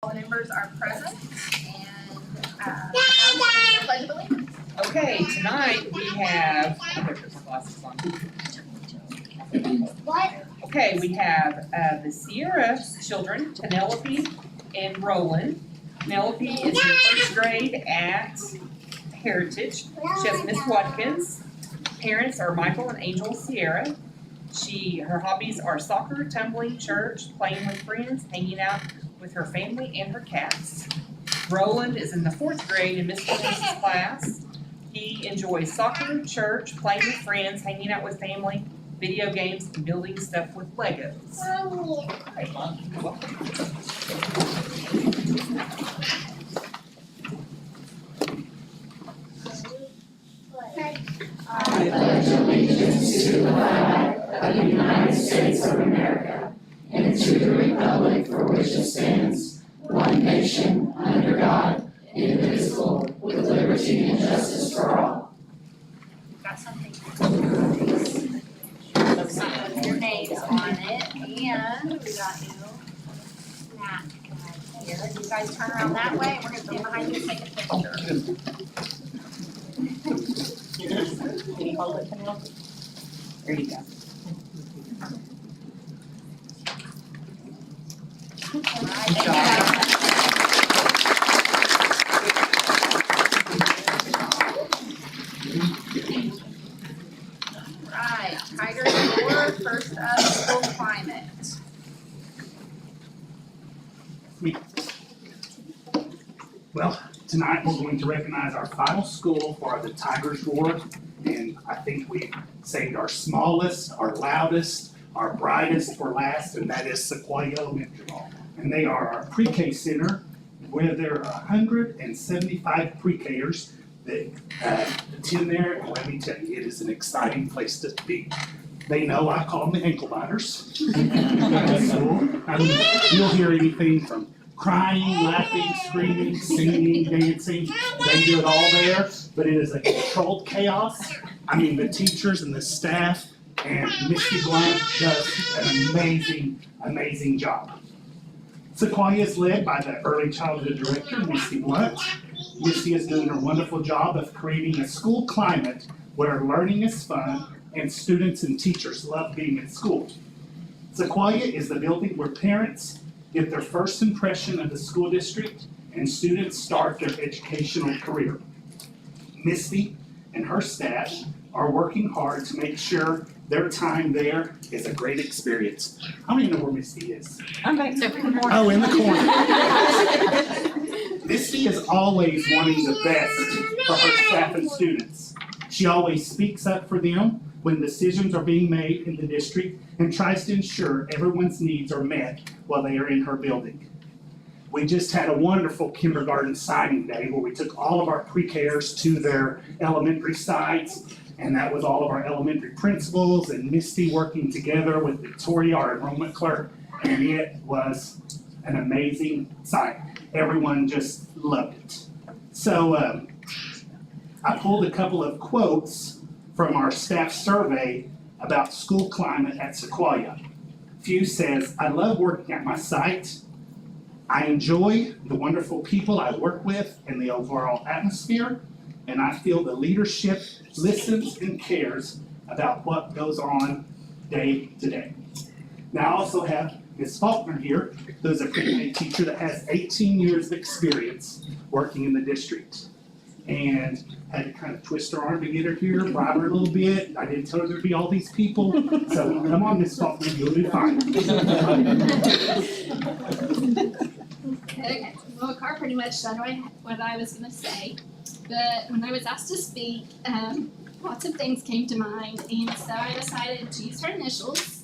All members are present and the Pledge of Allegiance. Okay, tonight we have, I better put my glasses on. Okay, we have the Sierra children, Penelope and Roland. Penelope is in first grade at Heritage. She has Miss Watkins. Parents are Michael and Angel Sierra. Her hobbies are soccer, tumbling, church, playing with friends, hanging out with her family and her cats. Roland is in the fourth grade in Miss Watkins' class. He enjoys soccer, church, playing with friends, hanging out with family, video games, and building stuff with Legos. Hey, Mom, you're welcome. I pledge allegiance to the flag of the United States of America and to the republic for which it stands, one nation, under God, indivisible, with liberty and justice for all. Got something. Some of your names on it, and we got you Matt right here. You guys turn around that way, and we're gonna stand behind you and take a picture. Can you hold it, Penelope? There you go. All right, thank you. Right, Tiger Board, first up, school climate. Well, tonight we're going to recognize our final school for the Tigers Award, and I think we saved our smallest, our loudest, our brightest for last, and that is Sequoia Elementary. And they are our pre-K center, where there are 175 pre-Kers that attend there, and let me tell you, it is an exciting place to be. They know I call them the ankle biters. You'll hear anything from crying, laughing, screaming, singing, dancing. They do it all there, but it is a controlled chaos. I mean, the teachers and the staff and Misty Blunt does an amazing, amazing job. Sequoia is led by the early childhood director, Misty Blunt. Misty is doing a wonderful job of creating a school climate where learning is fun and students and teachers love being at school. Sequoia is the building where parents get their first impression of the school district and students start their educational career. Misty and her staff are working hard to make sure their time there is a great experience. How many know where Misty is? I'm back there in the morning. Oh, in the corner. Misty is always wanting the best for her staff and students. She always speaks up for them when decisions are being made in the district and tries to ensure everyone's needs are met while they are in her building. We just had a wonderful kindergarten signing day where we took all of our pre-Kers to their elementary sites, and that was all of our elementary principals and Misty working together with Victoria, our enrollment clerk, and it was an amazing sight. Everyone just loved it. So I pulled a couple of quotes from our staff survey about school climate at Sequoia. Few says, "I love working at my site. I enjoy the wonderful people I work with and the overall atmosphere, and I feel the leadership listens and cares about what goes on day to day." Now I also have Ms. Faulkner here, who's a pre-K teacher that has 18 years of experience working in the district. And had to kind of twist her arm to get her here, bribe her a little bit. I didn't tell her there'd be all these people. So come on, Ms. Faulkner, you'll do fine. Okay, well, Carr pretty much said what I was going to say, but when I was asked to speak, lots of things came to mind, and so I decided to use her initials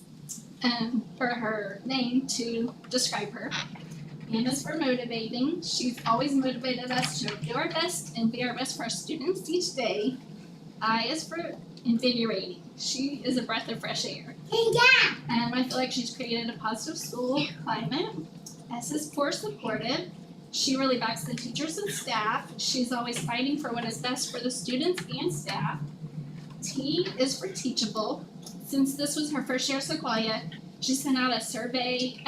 for her name to describe her. M is for motivating. She's always motivated us to do our best and be our best for our students each day. I is for invigorating. She is a breath of fresh air. I feel like she's created a positive school climate. S is for supportive. She really backs the teachers and staff. She's always fighting for what is best for the students and staff. T is for teachable. Since this was her first year at Sequoia, she sent out a survey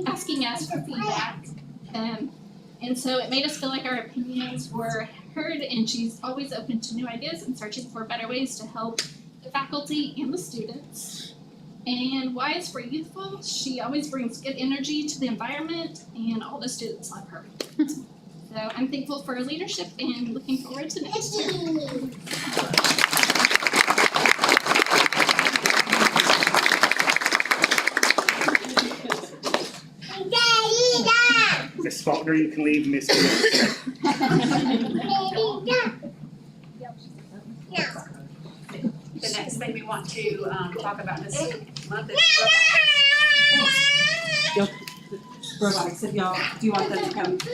asking us for feedback. And so it made us feel like our opinions were heard, and she's always open to new ideas and searching for better ways to help the faculty and the students. And wise for youthful, she always brings good energy to the environment, and all the students love her. So I'm thankful for her leadership and looking forward to next year. Miss Faulkner, you can leave. Miss. The next thing we want to talk about this month is Robotics, if y'all, do you want them to come to the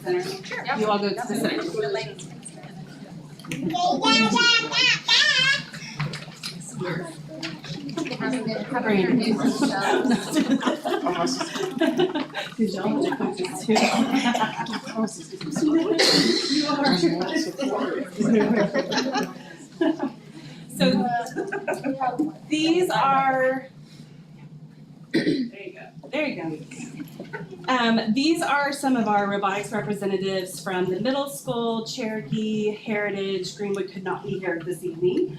center? Sure. You all go to the center. The ladies. Hasn't been introduced, so. Cause y'all are the coaches too. So these are, there you go. These are some of our robotics representatives from the middle school, Cherokee, Heritage, Greenwood could not be here this evening.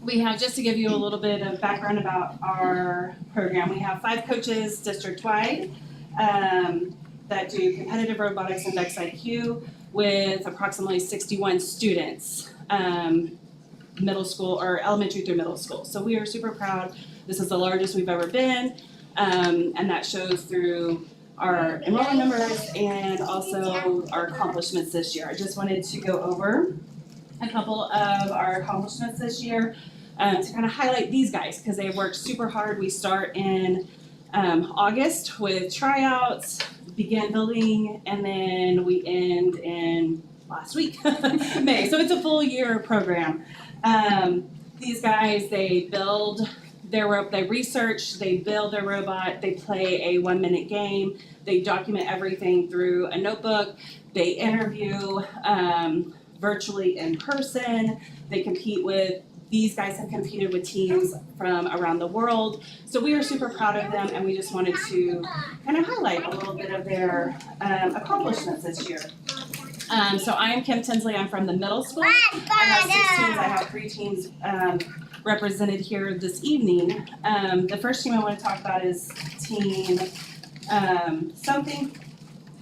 We have, just to give you a little bit of background about our program, we have 5 coaches district-wide that do competitive robotics and Dex IQ with approximately 61 students, middle school or elementary through middle school. So we are super proud. This is the largest we've ever been, and that shows through our enrollment numbers and also our accomplishments this year. I just wanted to go over a couple of our accomplishments this year to kind of highlight these guys because they worked super hard. We start in August with tryouts, begin building, and then we end in last week, May. So it's a full year program. These guys, they build they research, they build their robot, they play a 1-minute game, they document everything through a notebook, they interview virtually in person, they compete with, these guys have competed with teams from around the world. So we are super proud of them and we just wanted to kind of highlight a little bit of their accomplishments this year. So I am Kim Tinsley, I'm from the middle school. I have 6 teams, I have 3 teams represented here this evening. The first team I want to talk about is team something.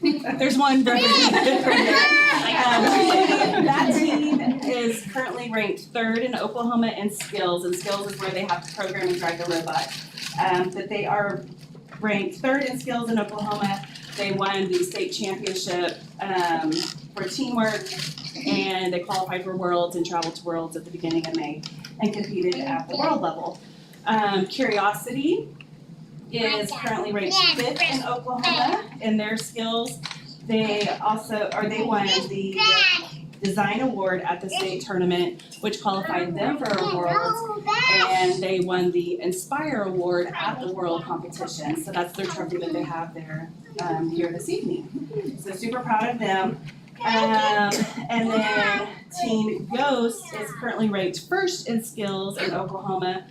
There's one representative right there. That team is currently ranked 3rd in Oklahoma in skills, and skills is where they have to program and drive the robot. That they are ranked 3rd in skills in Oklahoma. They won the state championship for teamwork, and they qualified for Worlds and traveled to Worlds at the beginning of May and competed at the world level. Curiosity is currently ranked 5th in Oklahoma in their skills. They won the design award at the state tournament, which qualified them for a Worlds, and they won the Inspire Award at the World competition. So that's their trophy that they have there here this evening. So super proud of them. And then Team Ghost is currently ranked 1st in skills in Oklahoma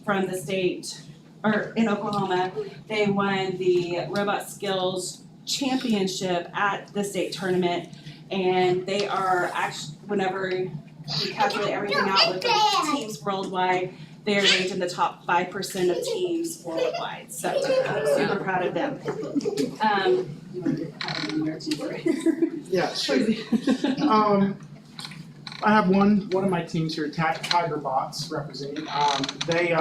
from the state, or in Oklahoma. They won the Robot Skills Championship at the state tournament, and they are actually, whenever we calculate everything out with the teams worldwide, they are ranked in the top 5% of teams worldwide. So I'm super proud of them. Yeah, sure. I have one of my teams here, Tiger Bots, representing. They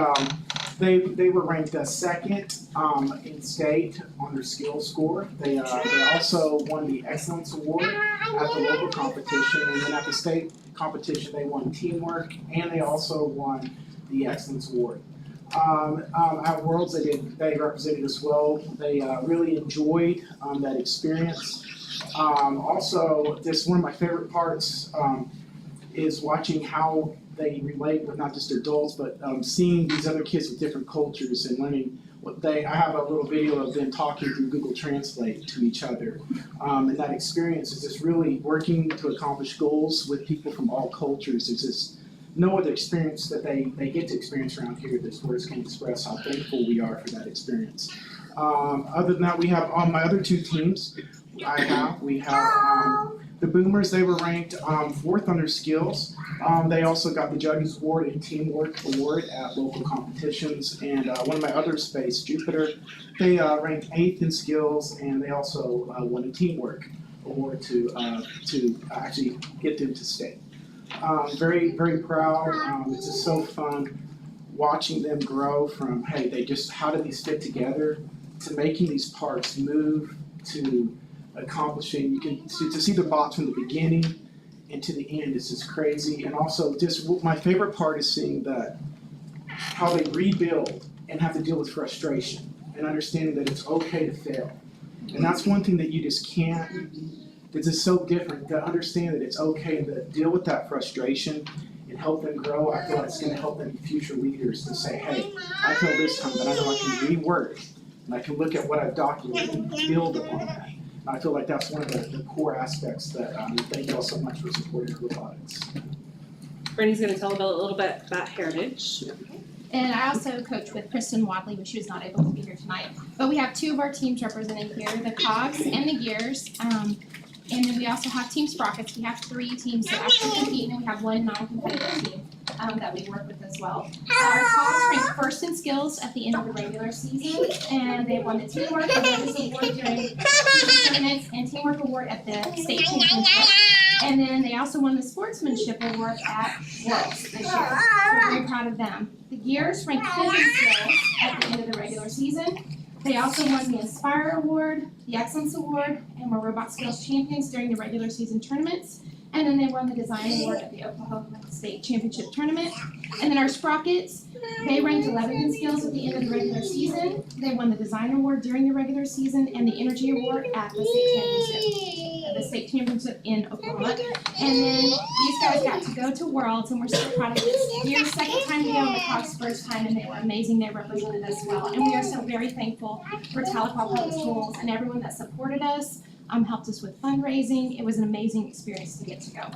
were ranked 2nd in state on their skills score. They also won the Excellence Award at the local competition, and then at the state competition they won teamwork, and they also won the Excellence Award. At Worlds they represented us well. They really enjoyed that experience. Also, just one of my favorite parts is watching how they relate with not just adults, but seeing these other kids with different cultures and learning what I have a little video of them talking through Google Translate to each other. And that experience is just really working to accomplish goals with people from all cultures. It's just no other experience that they get to experience around here that words can express how thankful we are for that experience. Other than that, we have on my other two teams, we have the Boomers. They were ranked 4th under skills. They also got the Judges Award and Teamwork Award at local competitions. And one of my other space, Jupiter, they ranked 8th in skills, and they also won a Teamwork Award to actually get them to state. Very, very proud. It's just so fun watching them grow from, hey, how do these fit together, to making these parts move, to accomplishing, to see the bots from the beginning and to the end is just crazy. And also just my favorite part is seeing how they rebuild and have to deal with frustration and understanding that it's okay to fail. And that's one thing that you just can't, it's just so different, to understand that it's okay to deal with that frustration and help them grow. I feel like it's gonna help them be future leaders to say, hey, I failed this time, but I know I can rework and I can look at what I've documented and build upon that. And I feel like that's one of the core aspects that, thank you all so much for supporting robotics. Brittany's gonna tell a little bit about Heritage. And I also coach with Kristen Wadley, but she was not able to be here tonight. But we have 2 of our teams represented here, the Cogs and the Gears. And then we also have Team Sprockets. We have 3 teams that actually compete, and we have 1 non-competitive team that we work with as well. Our Cogs ranked 1st in skills at the end of the regular season, and they won the Teamwork Award during tournaments and Teamwork Award at the state championship. And then they also won the Sportsmanship Award at Worlds this year. So we're very proud of them. The Gears ranked 5th in skills at the end of the regular season. They also won the Inspire Award, the Excellence Award, and were Robot Skills Champions during the regular season tournaments. And then they won the Design Award at the Oklahoma State Championship Tournament. And then our Sprockets, they ranked 11th in skills at the end of the regular season. They won the Design Award during the regular season and the Energy Award at the state championship in Oklahoma. And then these guys got to go to Worlds, and we're so proud of this. Year's second time to go, and the Cogs first time, and they were amazing. They represented us well. And we are so very thankful for Tahlequah Public Schools and everyone that supported us, helped us with fundraising. It was an amazing experience to get to go.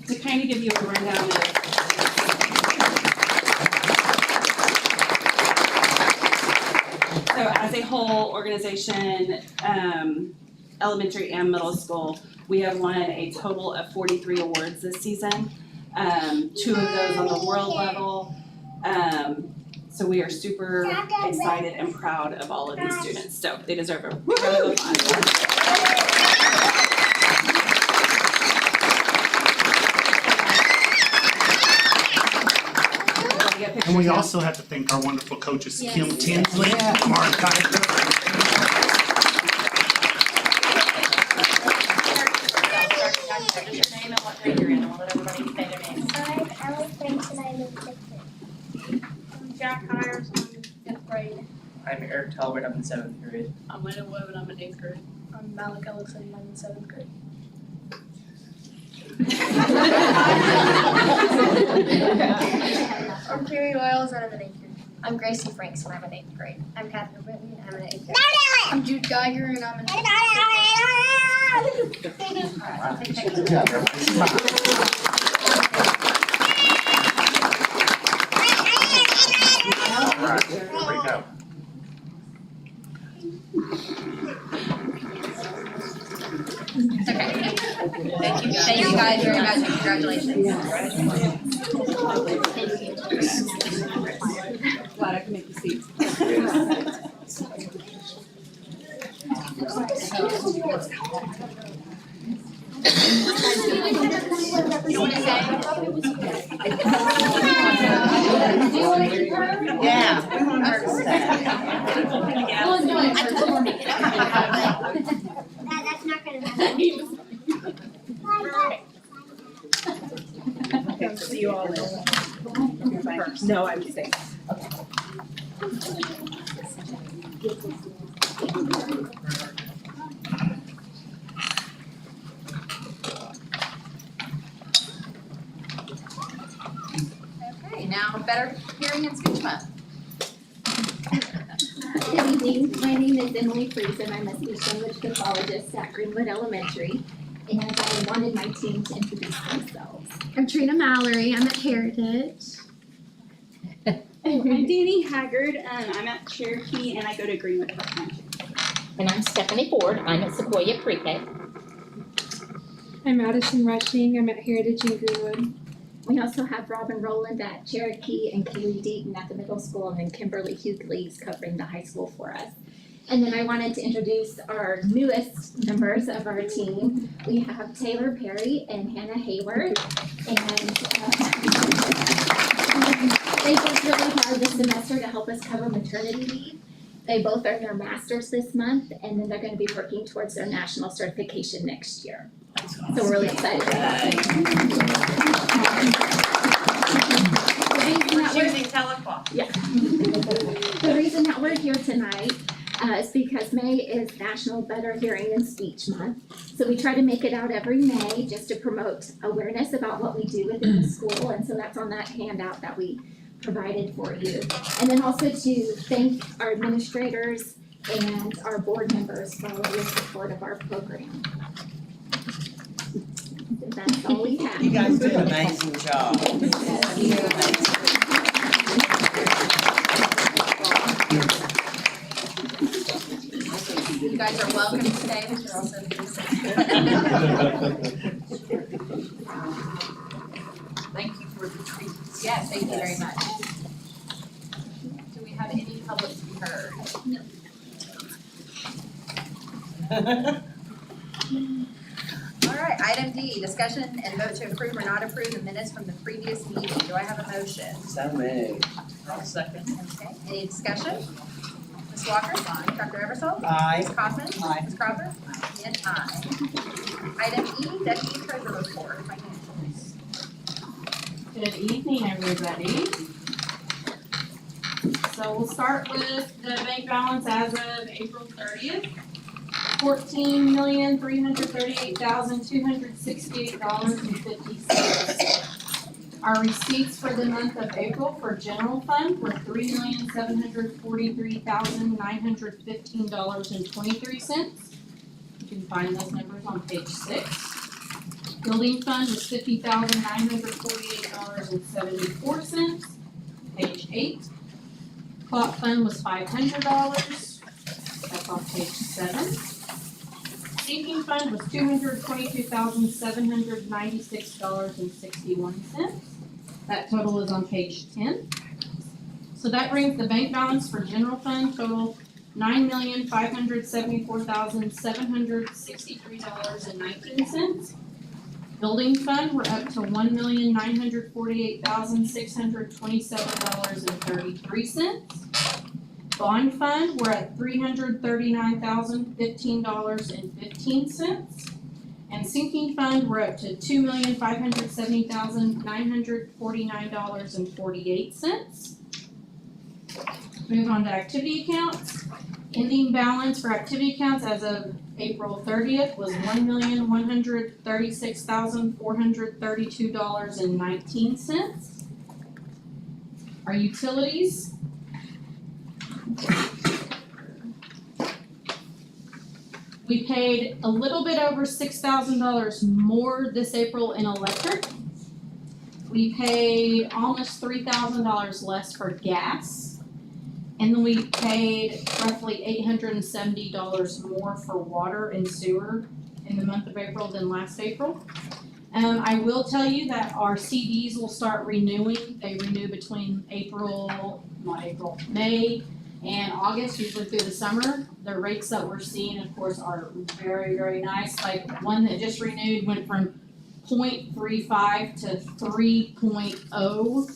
To kind of give you a rundown of so as a whole organization, elementary and middle school, we have won a total of 43 awards this season. 2 of those on the world level. So we are super excited and proud of all of these students. So they deserve a round of applause. And we also have to thank our wonderful coaches, Kim Tinsley, Mark Geiger. Just your name and what grade you're in, and we'll let everybody say their names. I'm Alex Banks and I'm in 5th. I'm Jack Hires, I'm in 5th grade. I'm Eric Talbert, I'm in 7th grade. I'm Wayne Webb and I'm in 8th grade. I'm Malik Ellison and I'm in 7th grade. I'm Carrie Wiles and I'm in 8th grade. I'm Gracie Franks and I'm in 8th grade. I'm Catherine Britton and I'm in 8th grade. I'm Jude Geiger and I'm in 8th grade. Good job, everybody. All right, here we go. Okay. Thank you guys very much, and congratulations. Glad I can make you see. You wanna say? Yeah. That's not gonna happen. Okay, see you all later. No, I'm safe. Okay, now better hearing and speech month. Good evening, my name is Emily Freese and I'm a speech language pathologist at Greenwood Elementary. And I wanted my team to introduce themselves. I'm Trina Mallory, I'm at Heritage. I'm Danny Haggard, I'm at Cherokee and I go to Greenwood Elementary. And I'm Stephanie Ford, I'm at Sequoia Pre-K. I'm Madison Rushing, I'm at Heritage in Greenwood. We also have Robin Rowland at Cherokee and Kaylee Deaton at the middle school, and then Kimberly Hughley's covering the high school for us. And then I wanted to introduce our newest members of our team. We have Taylor Perry and Hannah Hayward. And they worked really hard this semester to help us cover maternity leave. They both earned their masters this month, and then they're gonna be working towards their national certification next year. So we're really excited about that. We're choosing telecloth. Yeah. The reason that we're here tonight is because May is National Better Hearing and Speech Month. So we try to make it out every May just to promote awareness about what we do within the school, and so that's on that handout that we provided for you. And then also to thank our administrators and our board members for all of your support of our program. That's all we have. You guys do an amazing job. You guys are welcome to stay, but you're also Thank you for the treats. Yes, thank you very much. Do we have any public to be heard? All right, item D, discussion and vote to approve or not approve the minutes from the previous meeting. Do I have a motion? So moved. I'll second. Okay, any discussion? Ms. Walker? Aye. Dr. Eversole? Aye. Ms. Kaufman? Aye. Ms. Crawford? And aye. Item E, deputy treasurer report, financials. Good evening, everybody. So we'll start with the bank balance as of April 30th. $14,338,268.50. Our receipts for the month of April for general fund were $3,743,915.23. You can find those numbers on page 6. Building fund was $50,948.74, page 8. Clock fund was $500, that's on page 7. Sinking fund was $222,796.61. That total is on page 10. So that brings the bank balance for general fund total $9,574,763.19. Building fund, we're up to $1,948,627.33. Bond fund, we're at $339,015.15. And sinking fund, we're up to $2,570,949.48. Move on to activity accounts. Ending balance for activity accounts as of April 30th was $1,136,432.19. Our utilities. We paid a little bit over $6,000 more this April in electric. We paid almost $3,000 less for gas. And then we paid roughly $870 more for water and sewer in the month of April than last April. I will tell you that our CDs will start renewing. They renew between May and August, usually through the summer. The rates that we're seeing, of course, are very, very nice. Like one that just renewed went from 0.35 to 3.0.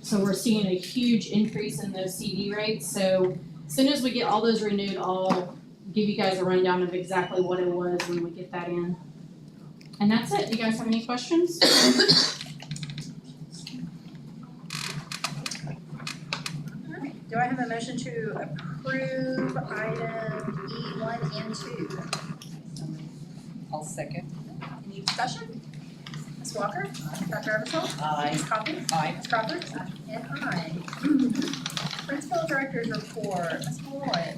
So we're seeing a huge increase in those CD rates. So as soon as we get all those renewed, I'll give you guys a rundown of exactly what it was when we get that in. And that's it. Do you guys have any questions? Alright, do I have a motion to approve item E1 and 2? I'll second. Any discussion? Ms. Walker? Dr. Eversole? Aye. Ms. Coffey? Aye. Ms. Crawford? And aye. Principal Director's Report, Ms. Lloyd.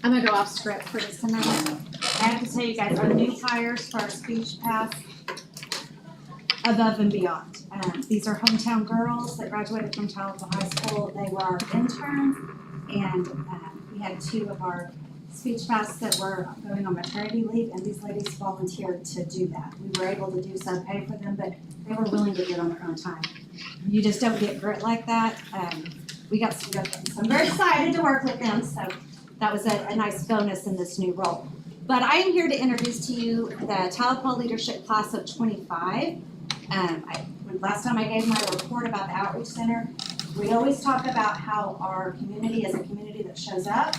I'm gonna go off script for this tonight. I have to tell you guys, our new hires for our speech pass, above and beyond. These are hometown girls that graduated from Tahlequah High School. They were our interns, and we had 2 of our speech paths that were going on maternity leave, and these ladies volunteered to do that. We were able to do so, pay for them, but they were willing to do it on their own time. You just don't get grit like that. We got some good ones. I'm very excited to work with them, so that was a nice bonus in this new role. But I am here to introduce to you the Tahlequah Leadership Class of 25. Last time I gave my report about the Outreach Center, we always talk about how our community is a community that shows up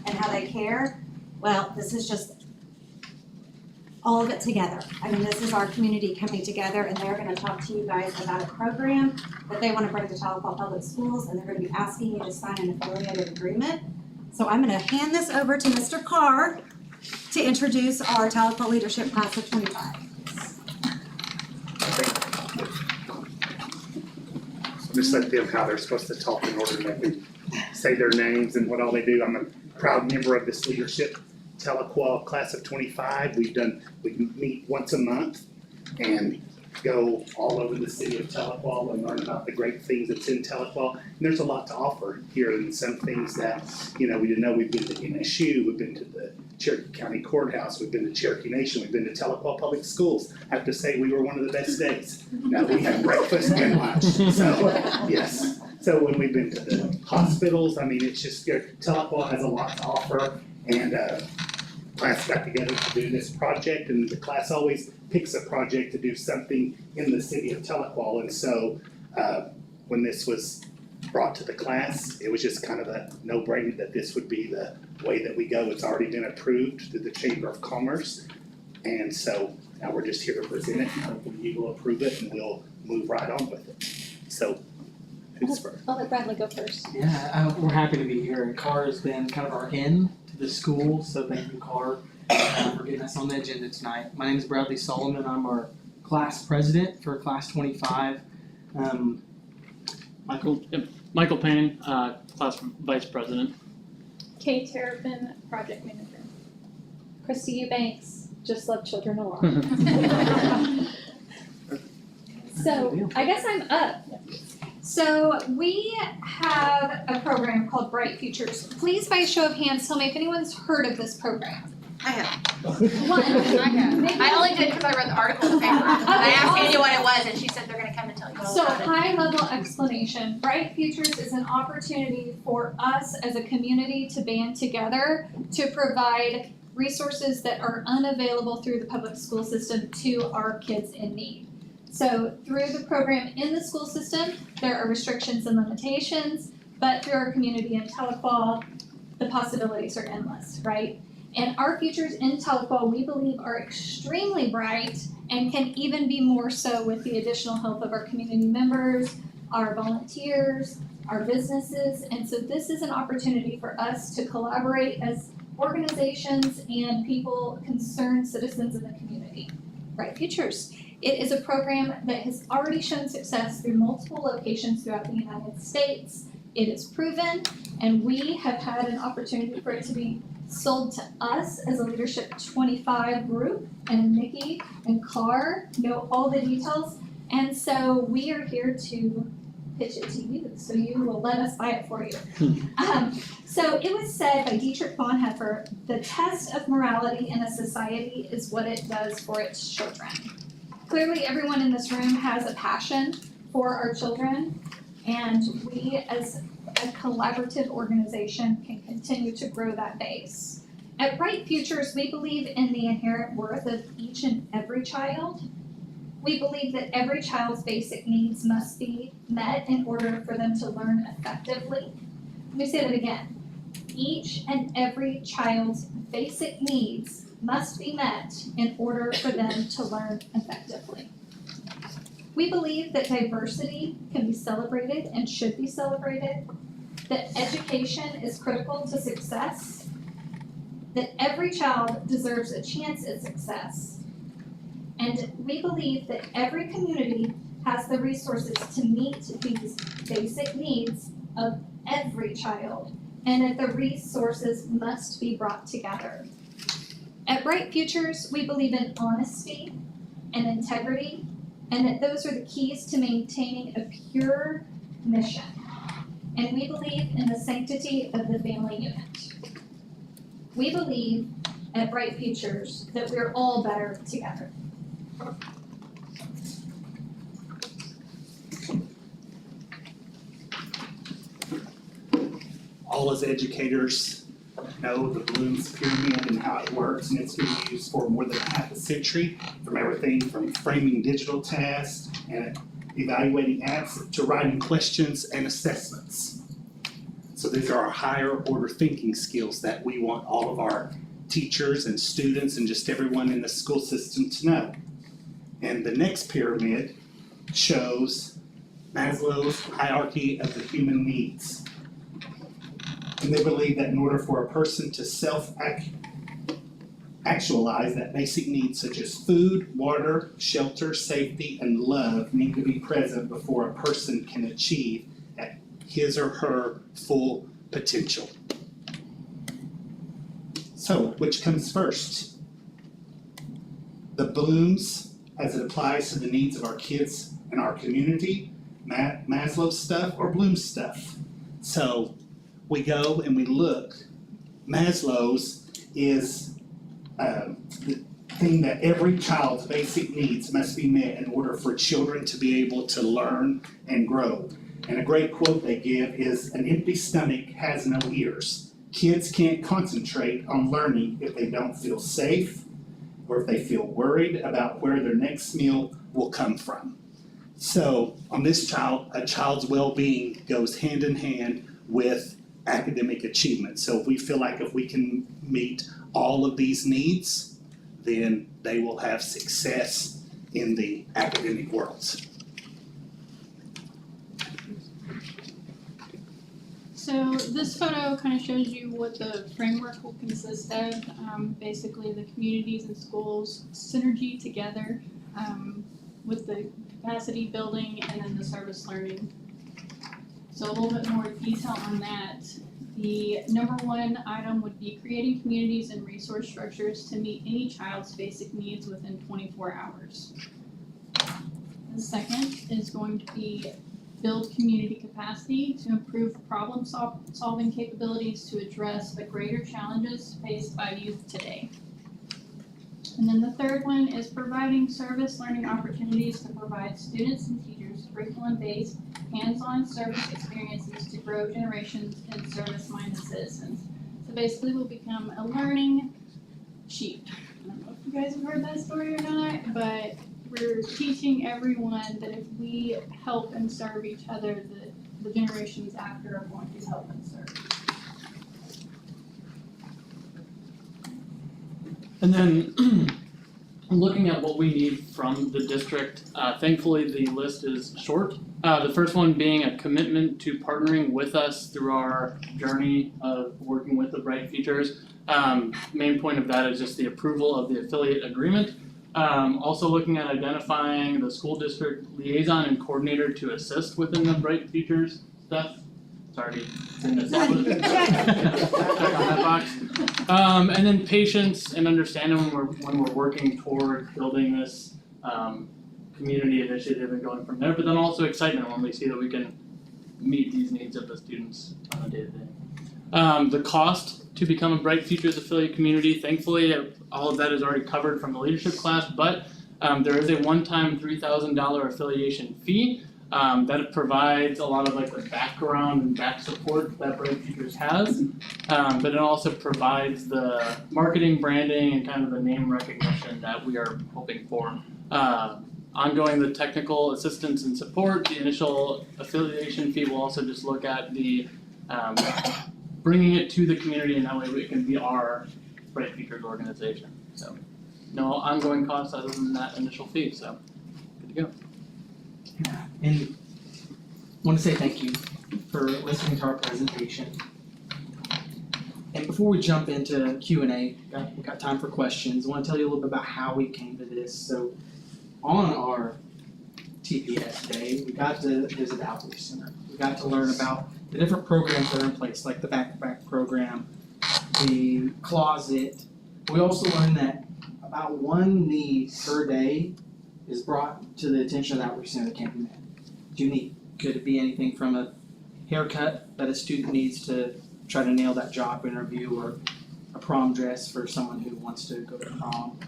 and how they care. Well, this is just all of it together. I mean, this is our community coming together, and they're gonna talk to you guys about a program that they wanna bring to Tahlequah Public Schools, and they're gonna be asking you to sign an affiliated agreement. So I'm gonna hand this over to Mr. Carr to introduce our Tahlequah Leadership Class of 25. Just let them how they're supposed to talk in order to make them say their names and what all they do. I'm a proud member of this leadership Tahlequah Class of 25. We meet once a month and go all over the city of Tahlequah and learn about the great things that's in Tahlequah. And there's a lot to offer here, and some things that, we didn't know. We've been to NSU, we've been to the Cherokee County Courthouse, we've been to Cherokee Nation, we've been to Tahlequah Public Schools. I have to say, we were one of the best days. Now, we had breakfast and lunch, so, yes. So when we've been to the hospitals, I mean, it's just, Tahlequah has a lot to offer, and class got together to do this project, and the class always picks a project to do something in the city of Tahlequah. And so when this was brought to the class, it was just kind of a no-brainer that this would be the way that we go. It's already been approved through the Chamber of Commerce, and so now we're just here to present it, and hopefully you will approve it, and we'll move right on with it. So who's first? I'll let Bradley go first. Yeah, we're happy to be here. Carr has been kind of our in to the school, so thank you, Carr, for getting us on the agenda tonight. My name is Bradley Solomon. I'm our class president for class 25. Michael Payne, class vice president. Kay Terrapin, project manager. Christy Eubanks, just love children a lot. So I guess I'm up. So we have a program called Bright Futures. Please, by a show of hands, tell me if anyone's heard of this program. I have. One. I have. I only did because I read the article in the paper. I asked Andy what it was, and she said they're gonna come and tell you all So about it. high level explanation, Bright Futures is an opportunity for us as a community to band together to provide resources that are unavailable through the public school system to our kids in need. So through the program in the school system, there are restrictions and limitations, but through our community in Tahlequah, the possibilities are endless, right? And our futures in Tahlequah, we believe, are extremely bright and can even be more so with the additional help of our community members, our volunteers, our businesses. And so this is an opportunity for us to collaborate as organizations and people, concerned citizens in the community. Bright Futures. It is a program that has already shown success through multiple locations throughout the United States. It is proven, and we have had an opportunity for it to be sold to us as a Leadership 25 group, and Nikki and Carr know all the details. And so we are here to pitch it to you, so you will let us buy it for you. So it was said by Dietrich Bonhoeffer, the test of morality in a society is what it does for its children. Clearly, everyone in this room has a passion for our children, and we as a collaborative organization can continue to grow that base. At Bright Futures, we believe in the inherent worth of each and every child. We believe that every child's basic needs must be met in order for them to learn effectively. Let me say that again. Each and every child's basic needs must be met in order for them to learn effectively. We believe that diversity can be celebrated and should be celebrated, that education is critical to success, that every child deserves a chance at success, and we believe that every community has the resources to meet these basic needs of every child, and that the resources must be brought together. At Bright Futures, we believe in honesty and integrity and that those are the keys to maintaining a pure mission. And we believe in the sanctity of the family unit. We believe at Bright Futures that we're all better together. All as educators know the Bloom's Pyramid and how it works, and it's been used for more than half a century, from everything from framing digital tasks and evaluating apps to writing questions and assessments. So these are our higher order thinking skills that we want all of our teachers and students and just everyone in the school system to know. And the next pyramid shows Maslow's hierarchy of the human needs. And they believe that in order for a person to self-actualize, that basic needs such as food, water, shelter, safety, and love need to be present before a person can achieve at his or her full potential. So, which comes first? The Blooms, as it applies to the needs of our kids and our community, Maslow's stuff or Bloom's stuff. So, we go and we look. Maslow's is the thing that every child's basic needs must be met in order for children to be able to learn and grow. And a great quote they give is, "An empty stomach has no ears." Kids can't concentrate on learning if they don't feel safe or if they feel worried about where their next meal will come from. So on this child, a child's well-being goes hand in hand with academic achievement. So if we feel like if we can meet all of these needs, then they will have success in the academic world. So this photo kind of shows you what the framework will consist of. Basically the communities and schools synergy together with the capacity building and then the service learning. So a little bit more detail on that. The number one item would be creating communities and resource structures to meet any child's basic needs within 24 hours. The second is going to be build community capacity to improve problem solving capabilities to address the greater challenges faced by youth today. And then the third one is providing service learning opportunities to provide students and teachers curriculum-based, hands-on service experiences to grow generations in service-minded citizens. So basically we'll become a learning sheep. I don't know if you guys have heard that story or not, but we're teaching everyone that if we help and serve each other, the generations after are going to help and serve. And then looking at what we need from the district, thankfully the list is short. The first one being a commitment to partnering with us through our journey of working with the Bright Futures. Main point of that is just the approval of the affiliate agreement. Also looking at identifying the school district liaison and coordinator to assist within the Bright Futures stuff. Sorry, didn't establish. Check on that box. And then patience and understanding when we're working toward building this community initiative and going from there, but then also excitement when we see that we can meet these needs of the students on a day-to-day. The cost to become a Bright Futures affiliate community, thankfully all of that is already covered from the leadership class, but there is a one-time $3,000 affiliation fee that provides a lot of like the background and back support that Bright Futures has, but it also provides the marketing, branding, and kind of the name recognition that we are hoping for. Ongoing the technical assistance and support, the initial affiliation fee will also just look at the bringing it to the community, and that way it can be our Bright Futures organization. So no ongoing costs other than that initial fee, so good to go. And I want to say thank you for listening to our presentation. And before we jump into Q&A, we got time for questions. I want to tell you a little bit about how we came to this. So on our TPS day, we got to visit the Outreach Center. We got to learn about the different programs that are in place, like the back-to-back program, the closet. We also learned that about one need per day is brought to the attention of the outreach center that can't be met. It's unique. Could it be anything from a haircut that a student needs to try to nail that job interview, or a prom dress for someone who wants to go to prom,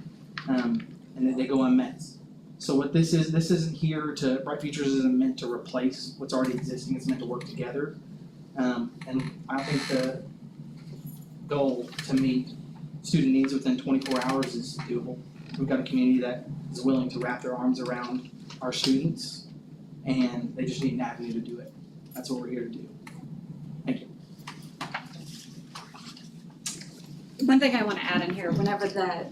and then they go unmet. So what this isn't here to, Bright Futures isn't meant to replace what's already existing, it's meant to work together. And I think the goal to meet student needs within 24 hours is doable. We've got a community that is willing to wrap their arms around our students, and they just need an avenue to do it. That's what we're here to do. Thank you. One thing I want to add in here, whenever the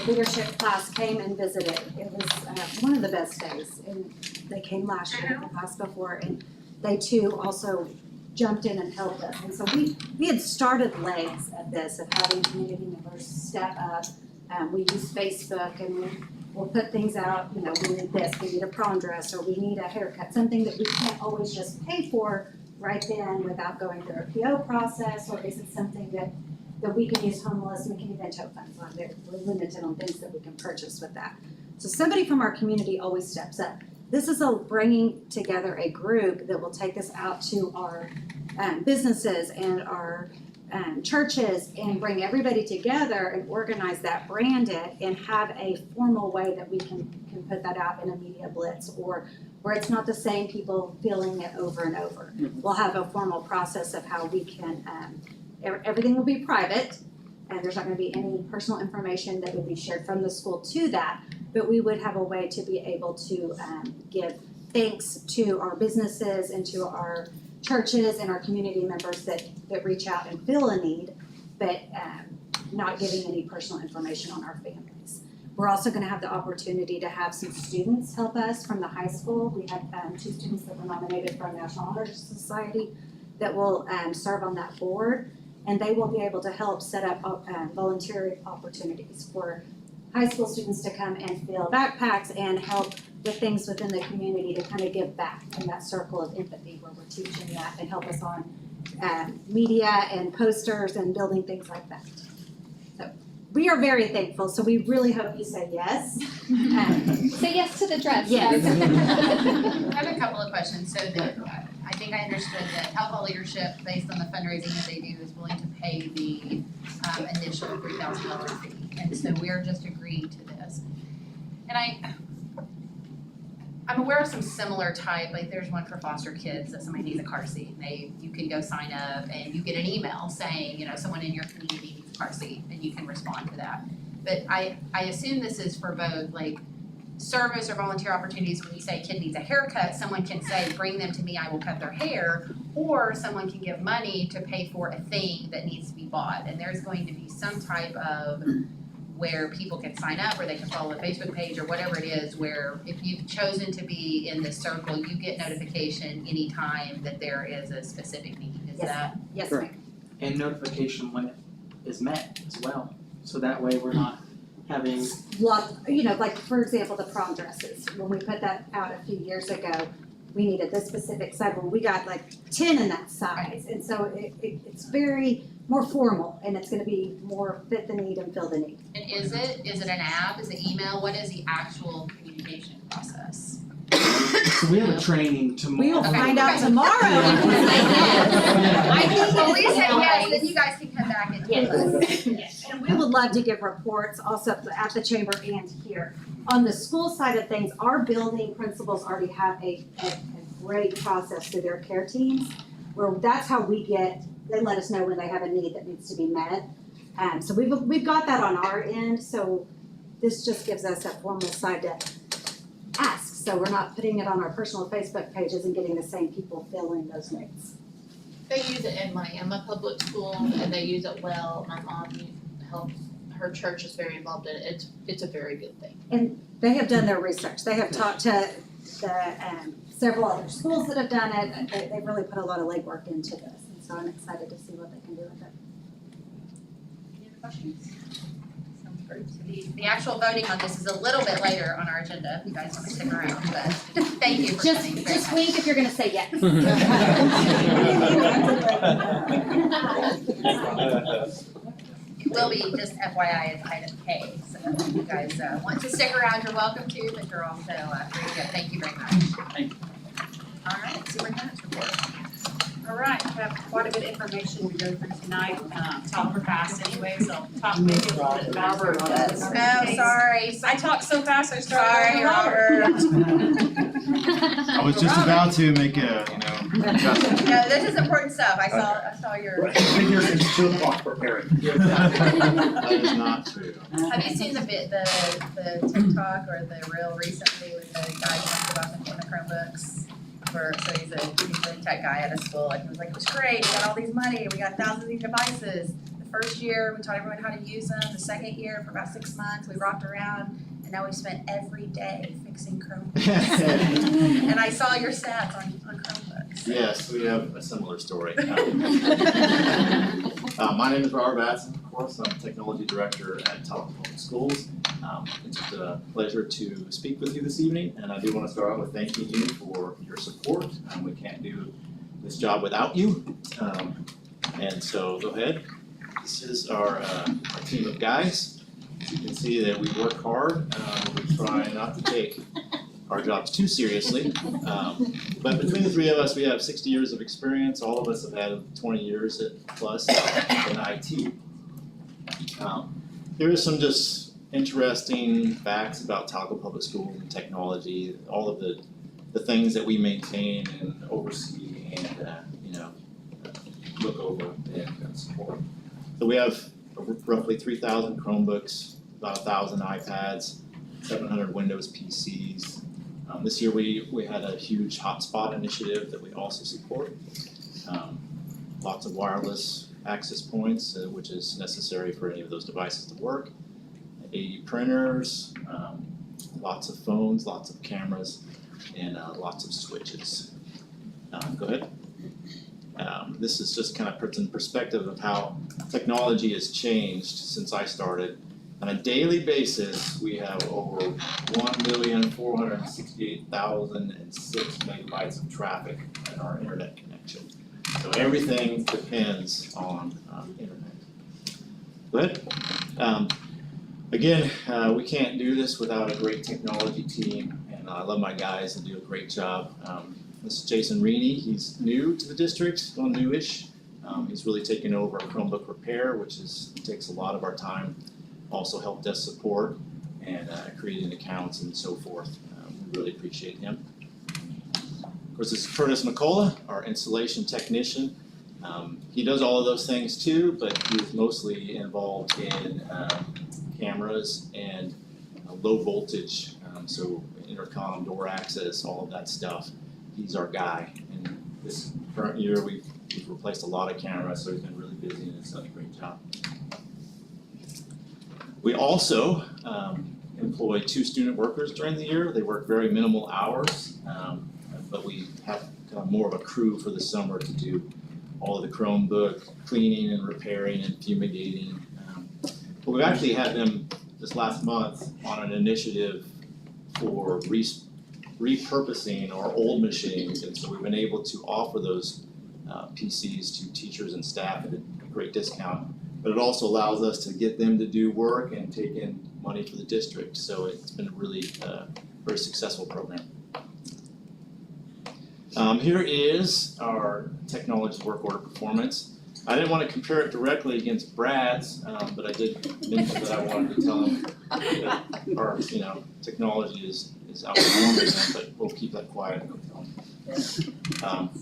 leadership class came and visited, it was one of the best days. And they came last year, the class before, and they too also jumped in and helped us. And so we had started legs at this, of having community members step up. We use Facebook, and we'll put things out, you know, we need this, we need a prom dress, or we need a haircut, something that we can't always just pay for right then without going through a PO process, or is it something that we can use homeless, we can even tote funds on there. We're limited on things that we can purchase with that. So somebody from our community always steps up. This is bringing together a group that will take this out to our businesses and our churches, and bring everybody together and organize that, brand it, and have a formal way that we can put that out in a media blitz, or where it's not the same people feeling it over and over. We'll have a formal process of how we can, everything will be private, and there's not gonna be any personal information that would be shared from the school to that, but we would have a way to be able to give thanks to our businesses and to our churches and our community members that reach out and feel a need, but not giving any personal information on our families. We're also gonna have the opportunity to have some students help us from the high school. We had 2 students that were nominated for our National Honor Society that will serve on that board, and they will be able to help set up volunteer opportunities for high school students to come and fill backpacks and help with things within the community to kind of give back in that circle of empathy, where we're teaching that, and help us on media and posters and building things like that. So we are very thankful, so we really hope you say yes. Say yes to the dress. Yes. I have a couple of questions. So I think I understood that Alcohol Leadership, based on the fundraising that they do, is willing to pay the initial $3,000 fee. And so we're just agreeing to this. And I'm aware of some similar type, like there's one for foster kids that somebody needs a car seat, and you can go sign up and you get an email saying, you know, someone in your community needs a car seat, and you can respond to that. But I assume this is for both like service or volunteer opportunities. When you say a kid needs a haircut, someone can say, bring them to me, I will cut their hair, or someone can give money to pay for a thing that needs to be bought. And there's going to be some type of where people can sign up, or they can follow a Facebook page or whatever it is, where if you've chosen to be in this circle, you get notification anytime that there is a specific need. Is that? Yes, ma'am. And notification when it is met as well. So that way we're not having. You know, like for example, the prom dresses. When we put that out a few years ago, we needed this specific size. Well, we got like 10 in that size, and so it's very more formal, and it's going to be more fit the need and fill the need. And is it an app? Is it email? What is the actual communication process? So we have a training tomorrow. We will find out tomorrow. I think when we say yes, then you guys can come back and tell us. Yes. And we would love to give reports also at the chamber and here. On the school side of things, our building principals already have a great process through their care teams, where that's how they let us know when they have a need that needs to be met. So we've got that on our end, so this just gives us a formal side to ask. So we're not putting it on our personal Facebook pages and getting the same people filling those needs. They use it in my Emma public school, and they use it well. My mom helps, her church is very involved in it. It's a very good thing. And they have done their research. They have talked to the several other schools that have done it. They've really put a lot of legwork into this, and so I'm excited to see what they can do with it. Any other questions? Sounds great. So the actual voting on this is a little bit later on our agenda. You guys want to stick around, but thank you for coming. Just wink if you're going to say yes. will be just FYI as item K, so if you guys want to stick around, you're welcome to, but you're also free to go. Thank you very much. Thank you. All right, superintendent's report. All right, we have quite a bit of information to go through tonight, talk fast anyway, so talk maybe a little bit about Robert does. Oh, sorry. I talk so fast, I started. Sorry, Robert. I was just about to make a, adjustment. No, this is important stuff. I saw your. I've been here since 2 o'clock preparing. That is not true. Have you seen the TikTok or the reel recently with the guy talking about the Chromebooks? So he's a tech guy at a school, and he was like, it was great, we got all these money, we got thousands of these devices. The first year, we taught everyone how to use them. The second year, for about 6 months, we rocked around, and now we spent every day fixing Chromebooks. And I saw your stats on Chromebooks. Yes, we have a similar story. My name is Robert Batson, of course, I'm Technology Director at Talbot Public Schools. It's just a pleasure to speak with you this evening, and I do want to start out with thanking you for your support. We can't do this job without you, and so go ahead. This is our team of guys. As you can see that we work hard. We try not to take our jobs too seriously, but between the three of us, we have 60 years of experience. All of us have had 20 years plus in IT. Here is some just interesting facts about Talcott Public Schools and technology, all of the things that we maintain and oversee and look over and support. So we have roughly 3,000 Chromebooks, about 1,000 iPads, 700 Windows PCs. This year we had a huge hotspot initiative that we also support. Lots of wireless access points, which is necessary for any of those devices to work. 80 printers, lots of phones, lots of cameras, and lots of switches. Go ahead. This is just kind of puts in perspective of how technology has changed since I started. On a daily basis, we have over 1,468,006 megabytes of traffic in our internet connection. So everything depends on internet. Go ahead. Again, we can't do this without a great technology team, and I love my guys and do a great job. This is Jason Reaney. He's new to the district, well, newish. He's really taken over Chromebook repair, which takes a lot of our time. Also help desk support and creating accounts and so forth. We really appreciate him. Of course, this is Curtis McCullough, our installation technician. He does all of those things too, but he's mostly involved in cameras and low voltage, so intercom, door access, all of that stuff. He's our guy. And this current year, we've replaced a lot of cameras, so he's been really busy and has done a great job. We also employ 2 student workers during the year. They work very minimal hours, but we have kind of more of a crew for the summer to do all of the Chromebook cleaning and repairing and fumigating. But we've actually had them this last month on an initiative for repurposing our old machines, and so we've been able to offer those PCs to teachers and staff at a great discount. But it also allows us to get them to do work and take in money for the district, so it's been a really very successful program. Here is our technology work order performance. I didn't want to compare it directly against Brad's, but I did mention that I wanted to tell him that our technology is outperforming him, but we'll keep that quiet and don't tell him.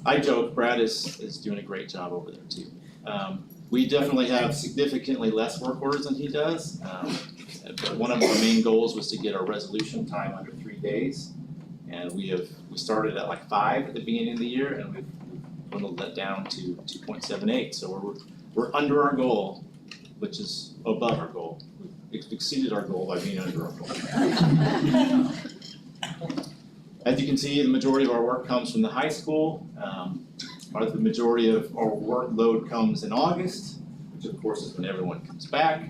I joke, Brad is doing a great job over there too. We definitely have significantly less work orders than he does. But one of our main goals was to get our resolution time under 3 days. And we started at like 5 at the beginning of the year, and we've dwindled that down to 2.78. So we're under our goal, which is above our goal. We've exceeded our goal by being under our goal. As you can see, the majority of our work comes from the high school. The majority of our workload comes in August, which of course is when everyone comes back,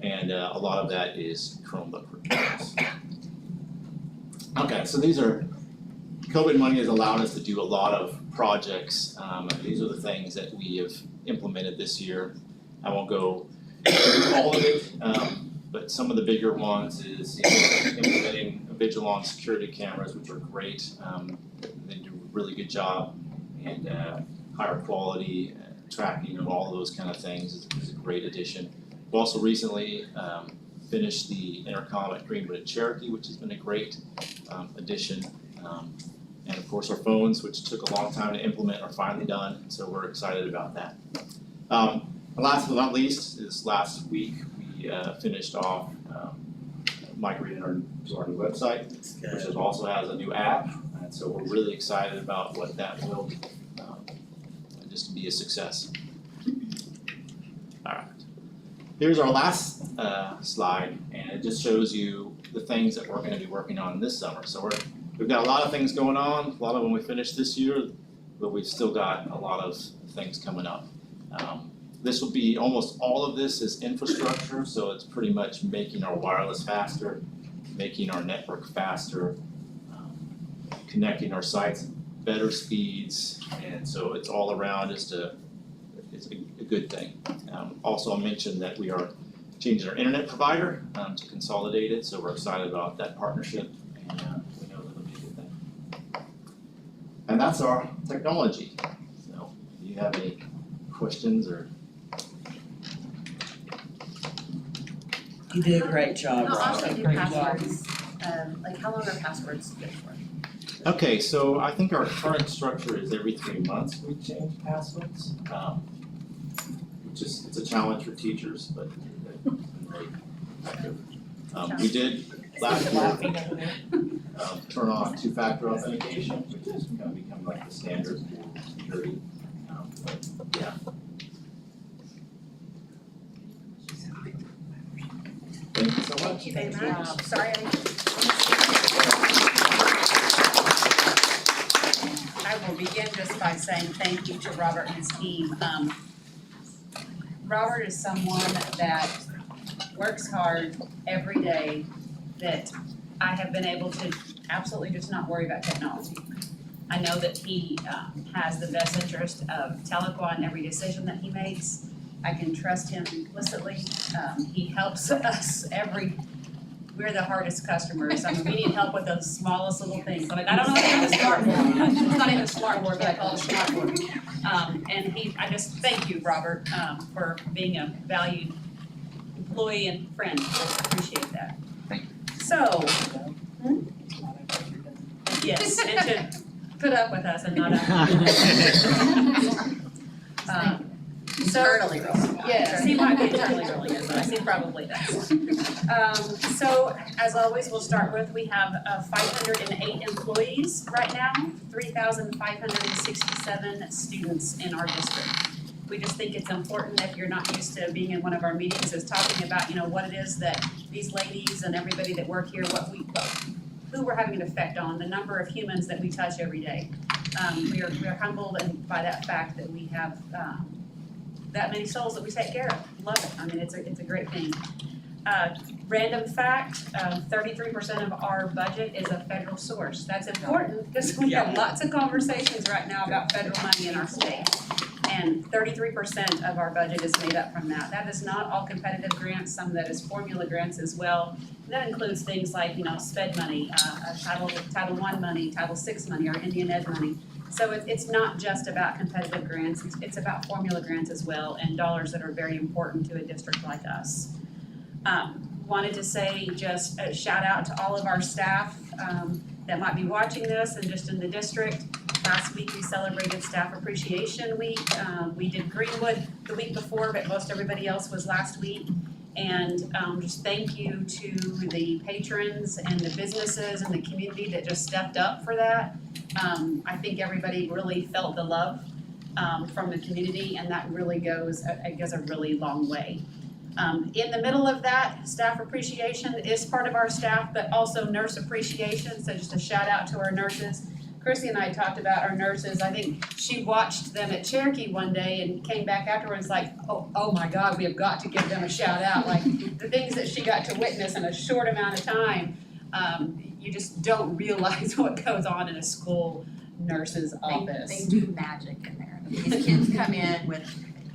and a lot of that is Chromebook repairs. Okay, so COVID money has allowed us to do a lot of projects. These are the things that we have implemented this year. I won't go all of it, but some of the bigger ones is implementing Vigilon security cameras, which are great. They do a really good job, and higher quality tracking of all of those kind of things is a great addition. We've also recently finished the intercom at Greenwood and Cherokee, which has been a great addition. And of course, our phones, which took a long time to implement, are finally done, so we're excited about that. And last but not least is last week we finished off migrating to our new website, which also has a new app, and so we're really excited about what that will just be a success. All right, here's our last slide, and it just shows you the things that we're going to be working on this summer. So we've got a lot of things going on. A lot of them we finished this year, but we've still got a lot of things coming up. This will be, almost all of this is infrastructure, so it's pretty much making our wireless faster, making our network faster, connecting our sites better speeds, and so it's all around it's a good thing. Also, I'll mention that we are changing our internet provider to consolidate it, so we're excited about that partnership, and we know that it'll be a good thing. And that's our technology. So, do you have any questions or? You did a great job, I'll also Robert. do Great job. passwords, like how long are passwords good for? Okay, so I think our current structure is every 3 months we change passwords, which is, it's a challenge for teachers, but they've been very effective. We did last year turn on two-factor authentication, which is kind of become like the standard for security. But yeah. Thank you so much. Thank you very much. Sorry I will begin just by saying thank you to Robert and his team. Robert is someone that works hard every day, that I have been able to absolutely just not worry about technology. I know that he has the best interest of Tahlequah in every decision that he makes. I can trust him implicitly. He helps us we're the hardest customers. I mean, we need help with the smallest little things. I mean, I don't know if they have a smart board. It's not even a smart board, but I call it a smart board. And I just thank you, Robert, for being a valued employee and friend. I appreciate that. Thank you. So, yes, and to put up with us and not Internally really. Yes, he might be internally really good, but I think probably does. So as always, we'll start with, we have 508 employees right now, 3,567 students in our district. We just think it's important, if you're not used to being in one of our meetings, is talking about, what it is that these ladies and everybody that work here, who we're having an effect on, the number of humans that we touch every day. We are humbled by that fact that we have that many souls that we take care of. Love it. I mean, it's a great thing. Random fact, 33% of our budget is a federal source. That's important because we have lots of conversations right now about federal money in our state. And 33% of our budget is made up from that. That is not all competitive grants, some of that is formula grants as well. That includes things like, SPED money, Title I money, Title VI money, our Indian Ed money. So it's not just about competitive grants, it's about formula grants as well, and dollars that are very important to a district like us. Wanted to say just a shout out to all of our staff that might be watching this and just in the district. Last week we celebrated Staff Appreciation Week. We did Greenwood the week before, but most everybody else was last week. And just thank you to the patrons and the businesses and the community that just stepped up for that. I think everybody really felt the love from the community, and that really goes a really long way. In the middle of that, staff appreciation is part of our staff, but also nurse appreciation. So just a shout out to our nurses. Chrissy and I talked about our nurses. I think she watched them at Cherokee one day and came back afterwards like, oh my God, we have got to give them a shout out. Like the things that she got to witness in a short amount of time, you just don't realize what goes on in a school nurse's office. They do magic in there. These kids come in with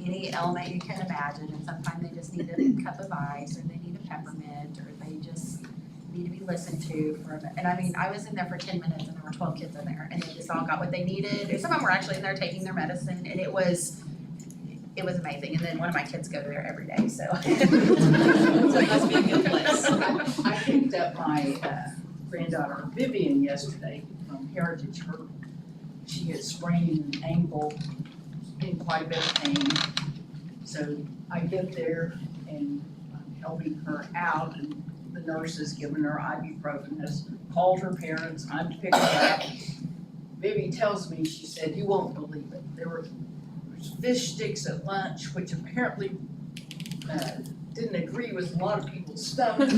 any ailment you can imagine, and sometimes they just need a cup of ice, or they need a peppermint, or they just need to be listened to for a bit. And I mean, I was in there for 10 minutes and there were 12 kids in there, and they just all got what they needed. And some of them were actually in there taking their medicine, and it was amazing. And then one of my kids go there every day, so. So it must be a good place. I picked up my granddaughter Vivian yesterday from Heritage. She had sprained an ankle, in quite a bit of pain. So I get there and I'm helping her out, and the nurse has given her ibuprofen, has called her parents, I'm to pick her up. Vivi tells me, she said, you won't believe it, there was fish sticks at lunch, which apparently didn't agree with a lot of people's stomachs.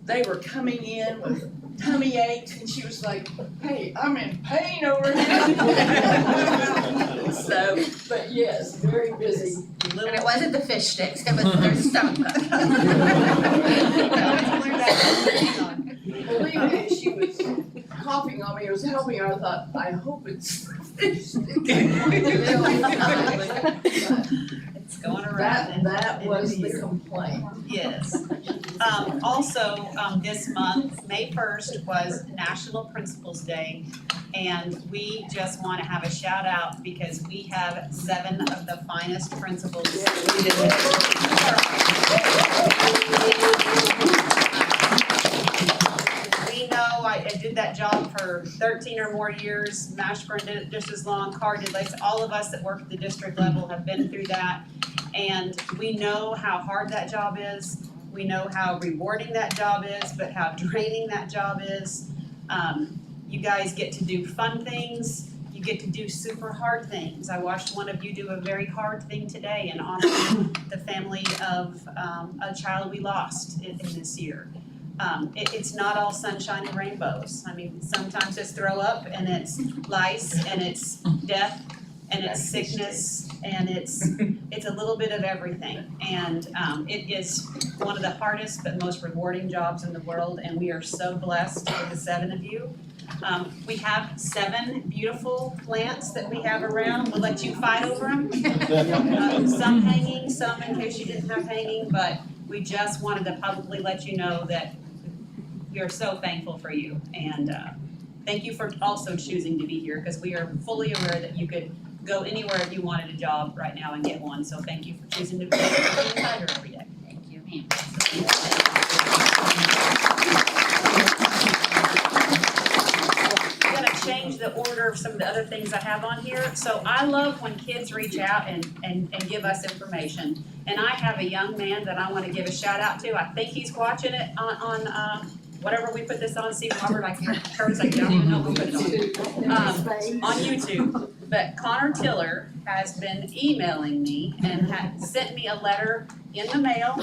They were coming in with tummy aches, and she was like, hey, I'm in pain over here. So, but yes, very busy. And it wasn't the fish sticks, it was their stomach. Believe me, she was coughing on me, it was helping her, I thought, I hope it's fish sticks. It's going around. That was the complaint. Yes. Also, this month, May 1st was National Principals Day, and we just want to have a shout out because we have 7 of the finest principals. We know I did that job for 13 or more years. Mashburn did it just as long. Carr did, like all of us that work at the district level have been through that. And we know how hard that job is. We know how rewarding that job is, but how draining that job is. You guys get to do fun things. You get to do super hard things. I watched one of you do a very hard thing today and honoring the family of a child we lost in this year. It's not all sunshine and rainbows. I mean, sometimes it's throw up and it's lice and it's death and it's sickness and it's a little bit of everything. And it is one of the hardest but most rewarding jobs in the world, and we are so blessed with the 7 of you. We have 7 beautiful plants that we have around. We'll let you fight over them. Some hanging, some in case you didn't have hanging, but we just wanted to publicly let you know that we are so thankful for you. And thank you for also choosing to be here, because we are fully aware that you could go anywhere if you wanted a job right now and get one. So thank you for choosing to be here every day. Thank you. I'm gonna change the order of some of the other things I have on here. So I love when kids reach out and give us information. And I have a young man that I wanna give a shout out to. I think he's watching it on whatever we put this on. See, Robert, I can't, Kurt's like, I don't even know who put it on YouTube. But Connor Tiller has been emailing me and sent me a letter in the mail.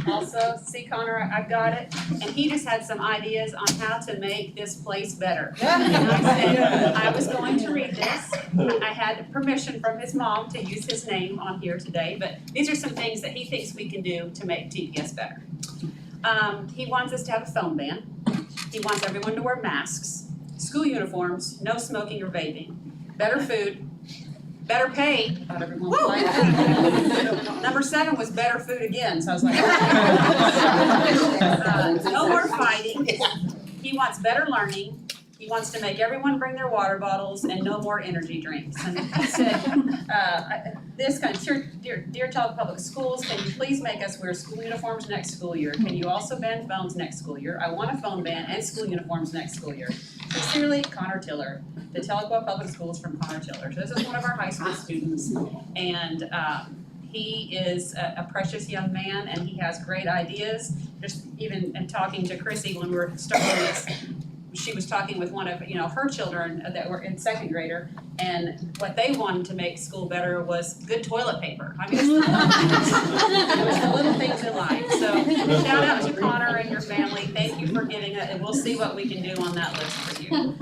Also, see Connor, I've got it. And he just had some ideas on how to make this place better. And I said I was going to read this. I had permission from his mom to use his name on here today, but these are some things that he thinks we can do to make TPS better. He wants us to have a phone ban. He wants everyone to wear masks, school uniforms, no smoking or vaping, better food, better pay. Thought everyone would like that. Number 7 was better food again, so I was like, no more fighting. He wants better learning. He wants to make everyone bring their water bottles and no more energy drinks. And he said, this kind of, dear Talbot Public Schools, can you please make us wear school uniforms next school year? Can you also ban phones next school year? I want a phone ban and school uniforms next school year. Sincerely, Connor Tiller, the Tahlequah Public Schools from Connor Tiller. So this is one of our high school students, and he is a precious young man, and he has great ideas. Just even in talking to Chrissy when we were starting this, she was talking with one of her children that were in 2nd grader, and what they wanted to make school better was good toilet paper. I mean, it was the little things in life. So shout out to Connor and your family. Thank you for giving it, and we'll see what we can do on that list for you.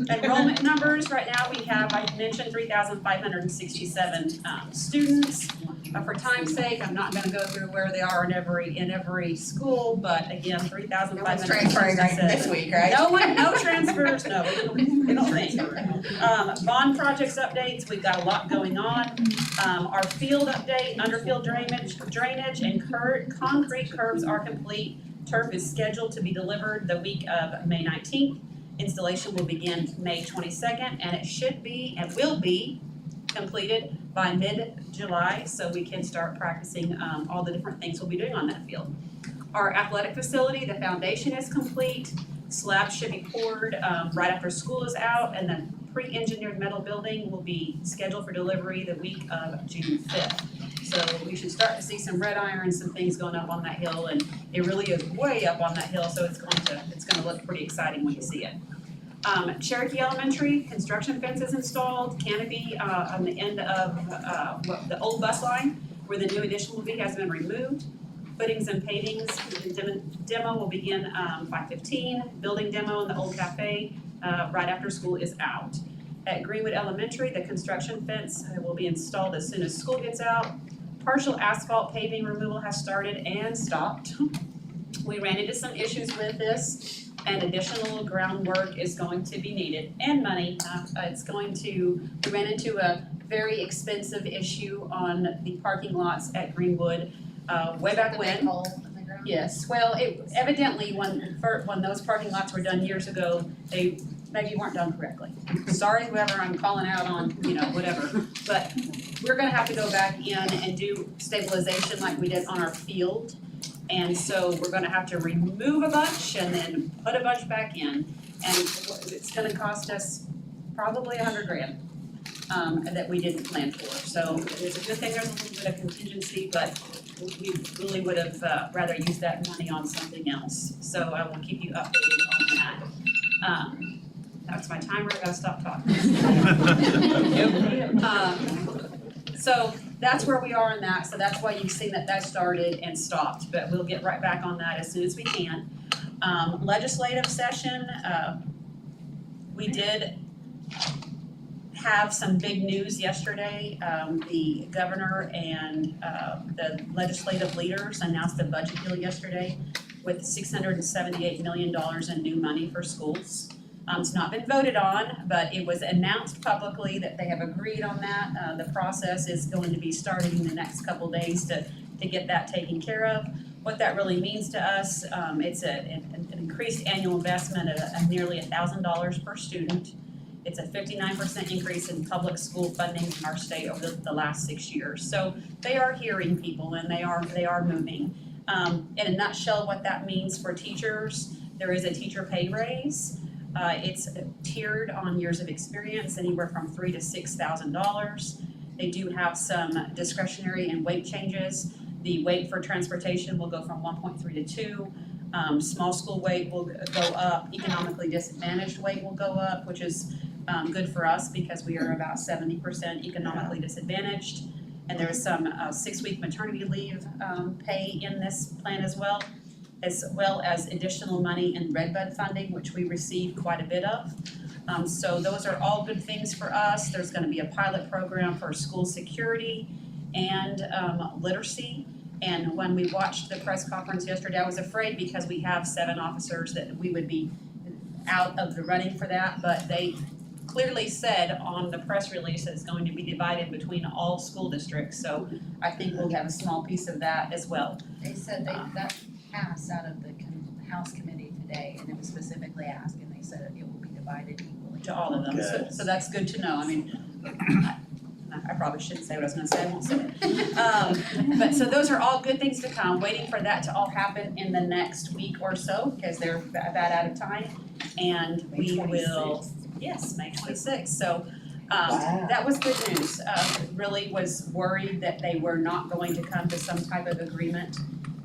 Enrollment numbers right now, we have, I mentioned 3,567 students. For time's sake, I'm not gonna go through where they are in every school, but again, 3,500. No one's transferring right this week, right? No transfers, no, we don't think. Bond projects updates, we've got a lot going on. Our field update, underfield drainage and concrete curbs are complete. Turf is scheduled to be delivered the week of May 19th. Installation will begin May 22nd, and it should be and will be completed by mid-July, so we can start practicing all the different things we'll be doing on that field. Our athletic facility, the foundation is complete. Slabs should be poured right after school is out, and the pre-engineered metal building will be scheduled for delivery the week of June 5th. So we should start to see some red iron, some things going up on that hill, and it really is way up on that hill, so it's gonna look pretty exciting when you see it. Cherokee Elementary, construction fence is installed, canopy on the end of the old bus line where the new addition will be has been removed. Footings and paintings, demo will begin 5:15. Building demo in the old cafe right after school is out. At Greenwood Elementary, the construction fence will be installed as soon as school gets out. Partial asphalt paving removal has started and stopped. We ran into some issues with this, and additional groundwork is going to be needed, and money. We ran into a very expensive issue on the parking lots at Greenwood way back when. The big hole in the ground? Yes, well, evidently when those parking lots were done years ago, they maybe weren't done correctly. Sorry, whoever I'm calling out on, whatever. But we're gonna have to go back in and do stabilization like we did on our field. And so we're gonna have to remove a bunch and then put a bunch back in. And it's gonna cost us probably $100,000 that we didn't plan for. So it's a good thing there's a little bit of contingency, but we really would have rather used that money on something else. So I will keep you updated on that. That's my timer, I gotta stop talking. So that's where we are in that, so that's why you've seen that started and stopped, but we'll get right back on that as soon as we can. Legislative session, we did have some big news yesterday. The governor and the legislative leaders announced a budget deal yesterday with $678 million in new money for schools. It's not been voted on, but it was announced publicly that they have agreed on that. The process is going to be starting in the next couple days to get that taken care of. What that really means to us, it's an increased annual investment of nearly $1,000 per student. It's a 59% increase in public school funding in our state over the last 6 years. So they are hearing people and they are moving. In a nutshell, what that means for teachers, there is a teacher pay raise. It's tiered on years of experience, anywhere from $3,000 to $6,000. They do have some discretionary and weight changes. The weight for transportation will go from 1.3 to 2. Small school weight will go up. Economically disadvantaged weight will go up, which is good for us because we are about 70% economically disadvantaged. And there is some 6-week maternity leave pay in this plan as well as additional money in Redbud funding, which we receive quite a bit of. So those are all good things for us. There's gonna be a pilot program for school security and literacy. And when we watched the press conference yesterday, I was afraid because we have 7 officers that we would be out of the running for that, but they clearly said on the press release that it's going to be divided between all school districts, so I think we'll have a small piece of that as well. They said that passed out of the House committee today, and it was specifically asked, and they said it will be divided equally. To all of them, so that's good to know. I mean, I probably shouldn't say what I was gonna say, I won't say it. But so those are all good things to come, waiting for that to all happen in the next week or so, because they're about out of time. And we will, yes, May 26th, so that was good news. Really was worried that they were not going to come to some type of agreement,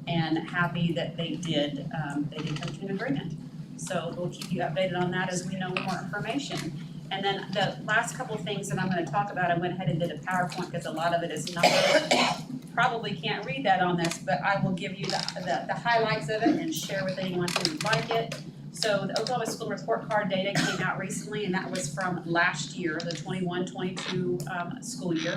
and happy that they did come to an agreement. So we'll keep you updated on that as we know more information. And then the last couple of things that I'm gonna talk about, I went ahead and did a PowerPoint because a lot of it is numbers. Probably can't read that on this, but I will give you the highlights of it and share with anyone who would like it. So the Oklahoma School Report Card data came out recently, and that was from last year, the 21-22 school year.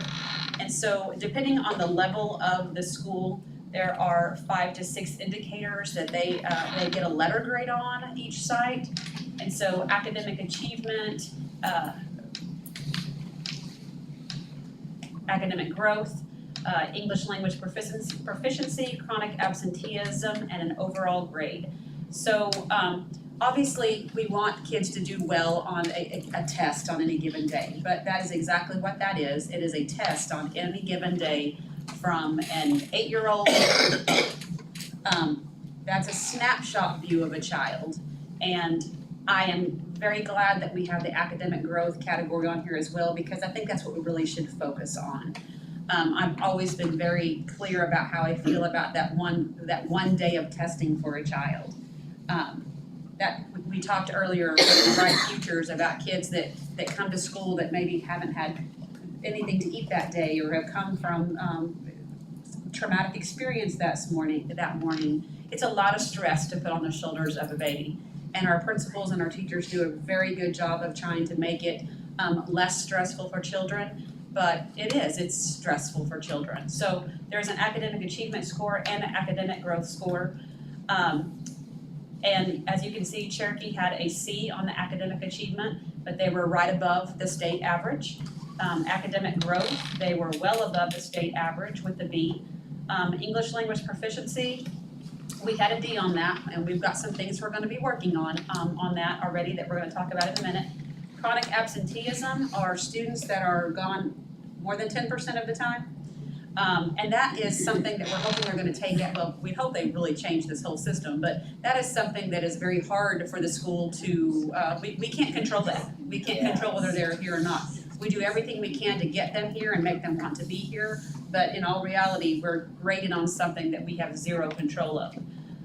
And so depending on the level of the school, there are 5 to 6 indicators that they get a letter grade on each site. And so academic achievement, academic growth, English language proficiency, chronic absenteeism, and an overall grade. So obviously, we want kids to do well on a test on any given day, but that is exactly what that is. It is a test on any given day from an 8-year-old. That's a snapshot view of a child. And I am very glad that we have the academic growth category on here as well, because I think that's what we really should focus on. I've always been very clear about how I feel about that one day of testing for a child. That we talked earlier with Bright Futures about kids that come to school that maybe haven't had anything to eat that day or have come from traumatic experience that morning. It's a lot of stress to put on the shoulders of a baby. And our principals and our teachers do a very good job of trying to make it less stressful for children, but it's stressful for children. So there's an academic achievement score and an academic growth score. And as you can see, Cherokee had a C on the academic achievement, but they were right above the state average. Academic growth, they were well above the state average with the B. English language proficiency, we had a D on that, and we've got some things we're going to be working on that already that we're going to talk about in a minute. Chronic absenteeism are students that are gone more than 10% of the time. And that is something that we're hoping they're going to take it. Well, we hope they really change this whole system, but that is something that is very hard for the school to, we can't control that. We can't control whether they're here or not. We do everything we can to get them here and make them want to be here, but in all reality, we're graded on something that we have zero control of.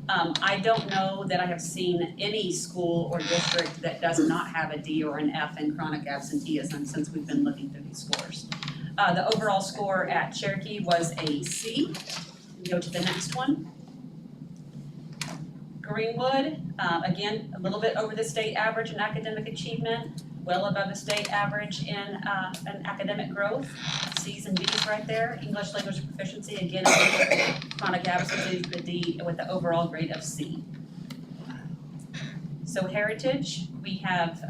I don't know that I have seen any school or district that does not have a D or an F in chronic absenteeism since we've been looking through these scores. The overall score at Cherokee was a C. Go to the next one. Greenwood, again, a little bit over the state average in academic achievement, well above the state average in academic growth. C's and D's right there. English language proficiency, again, chronic absenteeism, the D with the overall grade of C. So Heritage, we have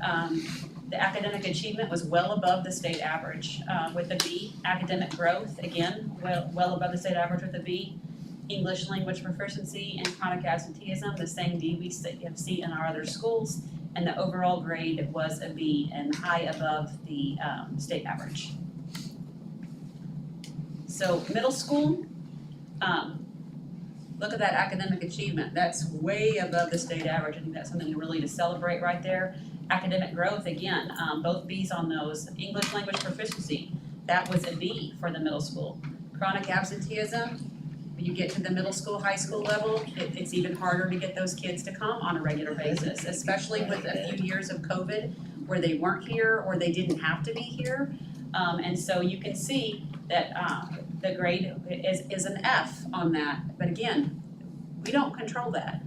the academic achievement was well above the state average with a B. Academic growth, again, well above the state average with a B. English language proficiency and chronic absenteeism, the same D we see in our other schools, and the overall grade was a B and high above the state average. So middle school, look at that academic achievement. That's way above the state average. I think that's something really to celebrate right there. Academic growth, again, both B's on those. English language proficiency, that was a B for the middle school. Chronic absenteeism, when you get to the middle school, high school level, it's even harder to get those kids to come on a regular basis, especially with a few years of COVID where they weren't here or they didn't have to be here. And so you can see that the grade is an F on that. But again, we don't control that.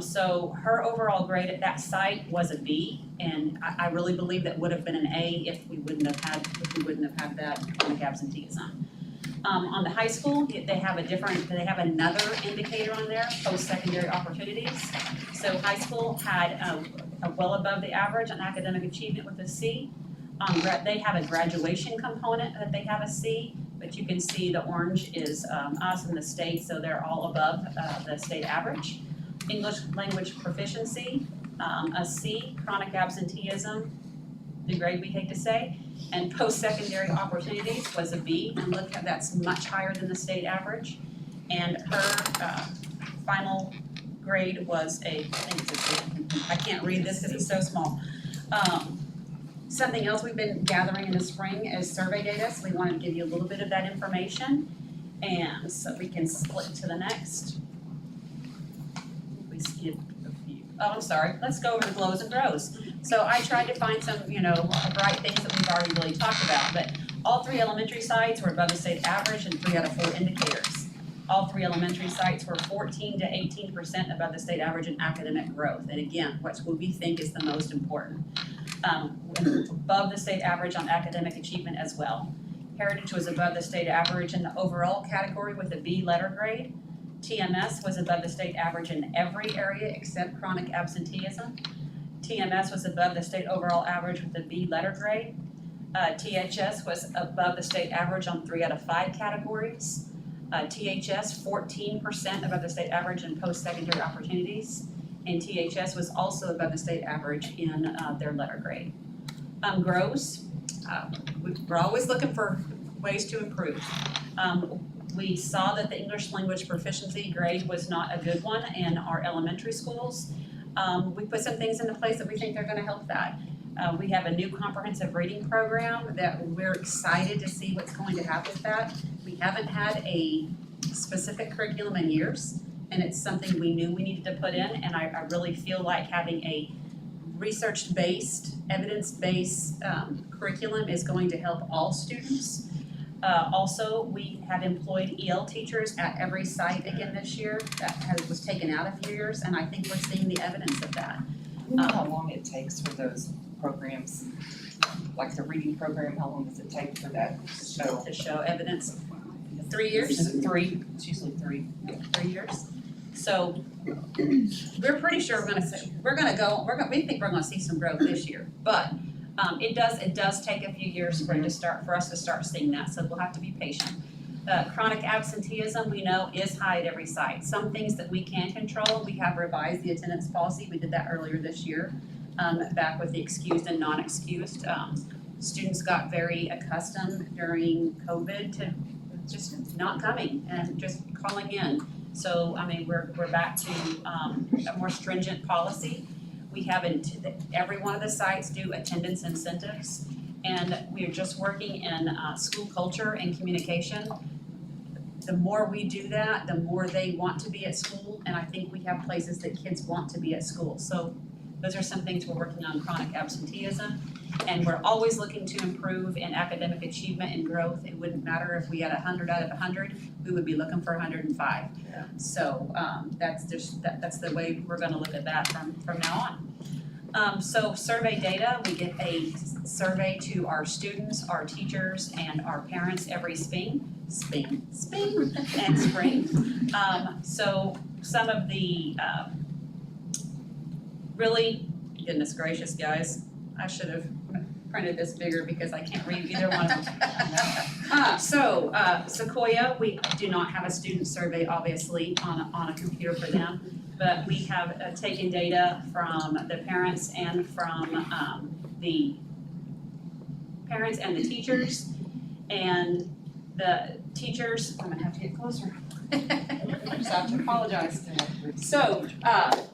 So her overall grade at that site was a B, and I really believe that would have been an A if we wouldn't have had that chronic absenteeism. On the high school, they have another indicator on there, post-secondary opportunities. So high school had a well above the average on academic achievement with a C. They have a graduation component that they have a C, but you can see the orange is us in the state, so they're all above the state average. English language proficiency, a C. Chronic absenteeism, the grade we hate to say, and post-secondary opportunities was a B, and look, that's much higher than the state average. And her final grade was I can't read this because it's so small. Something else we've been gathering in the spring is survey data, so we wanted to give you a little bit of that information. And so we can split to the next. We skip a few. Oh, I'm sorry, let's go over the glows and grows. So I tried to find some, bright things that we've already really talked about, but all 3 elementary sites were above the state average and 3 out of 4 indicators. All 3 elementary sites were 14 to 18% above the state average in academic growth. And again, what we think is the most important. Above the state average on academic achievement as well. Heritage was above the state average in the overall category with a B letter grade. TMS was above the state average in every area except chronic absenteeism. TMS was above the state overall average with a B letter grade. THS was above the state average on 3 out of 5 categories. THS 14% above the state average in post-secondary opportunities. And THS was also above the state average in their letter grade. GROWS, we're always looking for ways to improve. We saw that the English language proficiency grade was not a good one in our elementary schools. We put some things into place that we think are gonna help that. We have a new comprehensive reading program that we're excited to see what's going to happen with that. We haven't had a specific curriculum in years, and it's something we knew we needed to put in, and I really feel like having a research-based, evidence-based curriculum is going to help all students. Also, we have employed EL teachers at every site again this year. That was taken out a few years, and I think we're seeing the evidence of that. You know how long it takes for those programs, like the reading program, how long does it take for that To show evidence. 3 years? 3, it's usually 3. 3 years. So we're pretty sure we think we're gonna see some growth this year, but it does take a few years for us to start seeing that, so we'll have to be patient. Chronic absenteeism, we know, is high at every site. Some things that we can control, we have revised the attendance policy, we did that earlier this year, back with the excused and non-excused. Students got very accustomed during COVID to just not coming and just calling in. So, I mean, we're back to a more stringent policy. We have every one of the sites do attendance incentives, and we're just working in school culture and communication. The more we do that, the more they want to be at school, and I think we have places that kids want to be at school. So those are some things we're working on, chronic absenteeism. And we're always looking to improve in academic achievement and growth. It wouldn't matter if we had 100 out of 100, we would be looking for 105. Yeah. So that's the way we're gonna look at that from now on. So survey data, we give a survey to our students, our teachers, and our parents every spring. So some of the really, goodness gracious, guys, I should have printed this bigger because I can't read either one of them. Sequoia, we do not have a student survey, obviously, on a computer for them, but we have taken data from the parents and from the teachers. And the teachers, I'm gonna have to get closer. I just have to apologize. So,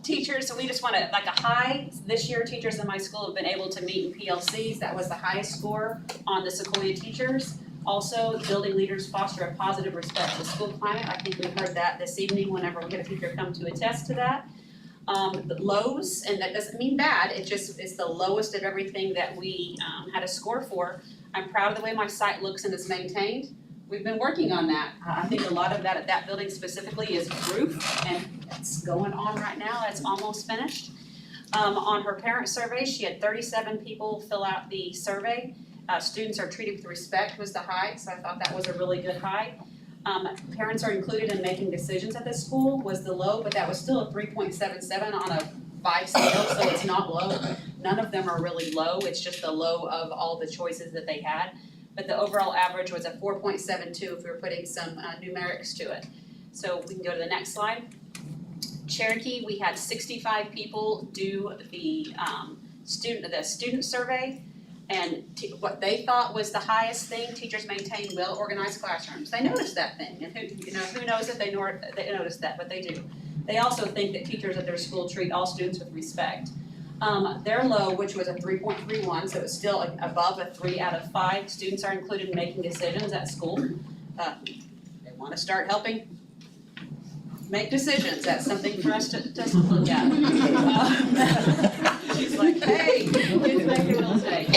teachers, so we just wanna, like a high, this year teachers in my school have been able to meet in PLCs. That was the highest score on the Sequoia teachers. Also, building leaders foster a positive, respectful school climate. I think we heard that this evening whenever we get a teacher come to attest to that. The lows, and that doesn't mean bad, it's the lowest of everything that we had a score for. I'm proud of the way my site looks and is maintained. We've been working on that. I think a lot of that at that building specifically is roof, and it's going on right now. It's almost finished. On her parent survey, she had 37 people fill out the survey. Students are treated with respect was the high, so I thought that was a really good high. Parents are included in making decisions at this school was the low, but that was still a 3.77 on a 5 scale, so it's not low. None of them are really low. It's just the low of all the choices that they had. But the overall average was a 4.72 if we were putting some numerics to it. So we can go to the next slide. Cherokee, we had 65 people do the student survey, and what they thought was the highest thing, teachers maintain well-organized classrooms. They noticed that thing, and who knows if they noticed that, but they do. They also think that teachers at their school treat all students with respect. Their low, which was a 3.31, so it's still above a 3 out of 5. Students are included in making decisions at school. They want to start helping make decisions. That's something for us to look at. She's like, hey, kids make their own mistake.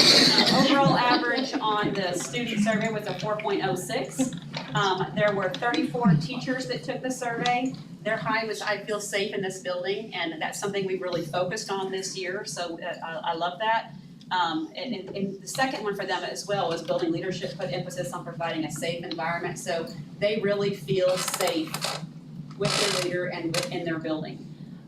Overall average on the student survey was a 4.06. There were 34 teachers that took the survey. Their high was, I feel safe in this building, and that's something we really focused on this year, so I love that. And the second one for them as well was building leadership, put emphasis on providing a safe environment, so they really feel safe with their leader and within their building.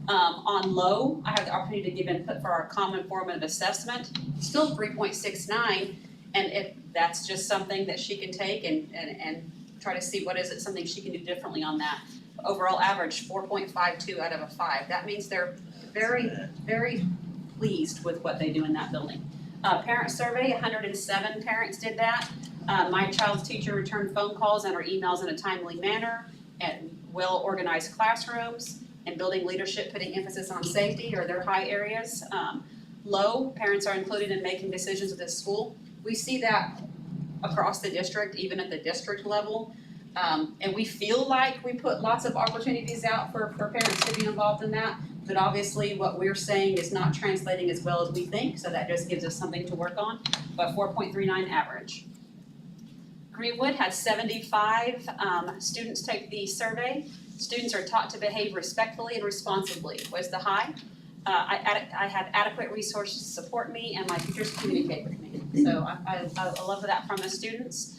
On low, I have the opportunity to give input for our common formative assessment, still 3.69, and if that's just something that she can take and try to see what is it, something she can do differently on that. Overall average, 4.52 out of a 5. That means they're very, very pleased with what they do in that building. Parent survey, 107 parents did that. My child's teacher returned phone calls and or emails in a timely manner, and well-organized classrooms, and building leadership, putting emphasis on safety are their high areas. Low, parents are included in making decisions with the school. We see that across the district, even at the district level. And we feel like we put lots of opportunities out for parents to be involved in that, but obviously what we're saying is not translating as well as we think, so that just gives us something to work on, but 4.39 average. Greenwood had 75 students take the survey. Students are taught to behave respectfully and responsibly was the high. I had adequate resources to support me, and my teachers communicate with me. So I love that from the students.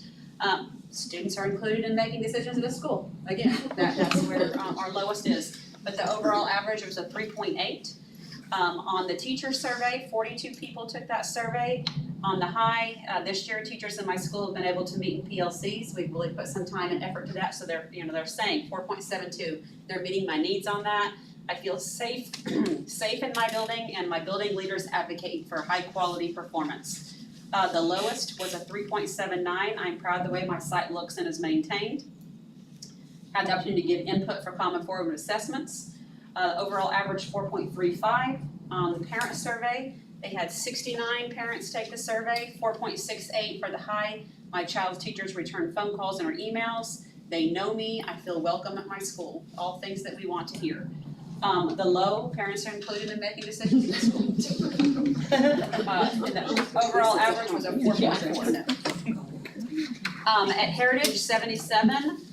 Students are included in making decisions at the school. Again, that's where our lowest is. But the overall average was a 3.8. On the teacher survey, 42 people took that survey. On the high, this year teachers in my school have been able to meet in PLCs. We've really put some time and effort to that, so they're saying 4.72. They're meeting my needs on that. I feel safe, safe in my building, and my building leaders advocate for high quality performance. The lowest was a 3.79. I'm proud of the way my site looks and is maintained. Had the opportunity to give input for common formative assessments. Overall average 4.35. On the parent survey, they had 69 parents take the survey, 4.68 for the high. My child's teachers returned phone calls and or emails. They know me, I feel welcome at my school. All things that we want to hear. The low, parents are included in making decisions in the school. The overall average was a 4.4. At Heritage, 77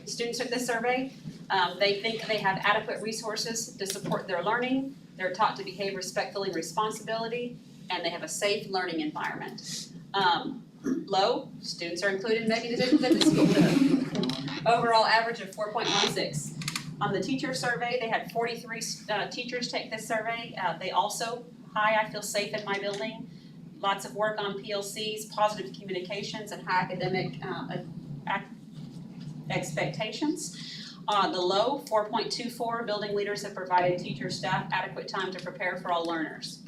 students took this survey. They think they have adequate resources to support their learning. They're taught to behave respectfully and responsibility, and they have a safe learning environment. Low, students are included in making decisions at the school. Overall average of 4.16. On the teacher survey, they had 43 teachers take this survey. They also, high, I feel safe in my building. Lots of work on PLCs, positive communications, and high academic expectations. The low, 4.24, building leaders have provided teacher staff adequate time to prepare for all learners.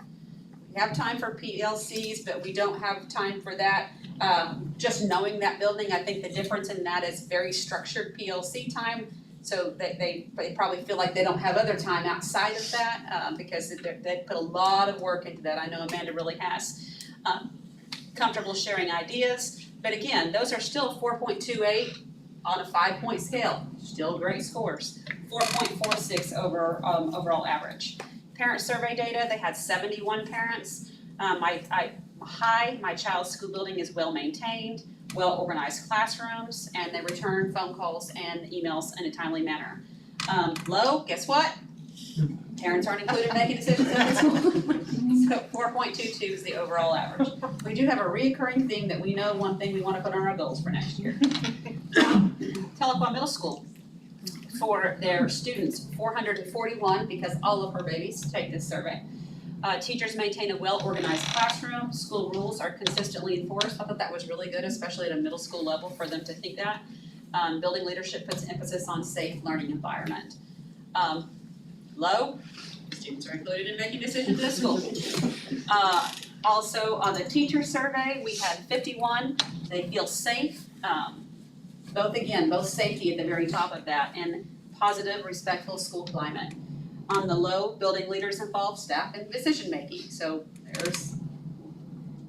We have time for PLCs, but we don't have time for that. Just knowing that building, I think the difference in that is very structured PLC time. So they probably feel like they don't have other time outside of that because they put a lot of work into that. I know Amanda really has. Comfortable sharing ideas, but again, those are still 4.28 on a 5-point scale. Still great scores. 4.46 overall average. Parent survey data, they had 71 parents. My child's school building is well maintained, well organized classrooms, and they return phone calls and emails in a timely manner. Low, guess what? Parents aren't included in making decisions at the school. So 4.22 is the overall average. We do have a reoccurring theme that we know one thing we want to put on our goals for next year. Tahlequah Middle School. For their students, 441, because all of her babies take this survey. Teachers maintain a well-organized classroom. School rules are consistently enforced. I thought that was really good, especially at a middle school level for them to think that. Building leadership puts emphasis on safe learning environment. Low, students are included in making decisions at school. Also, on the teacher survey, we had 51. They feel safe. Both safety at the very top of that and positive, respectful school climate. On the low, building leaders involve staff in decision making. So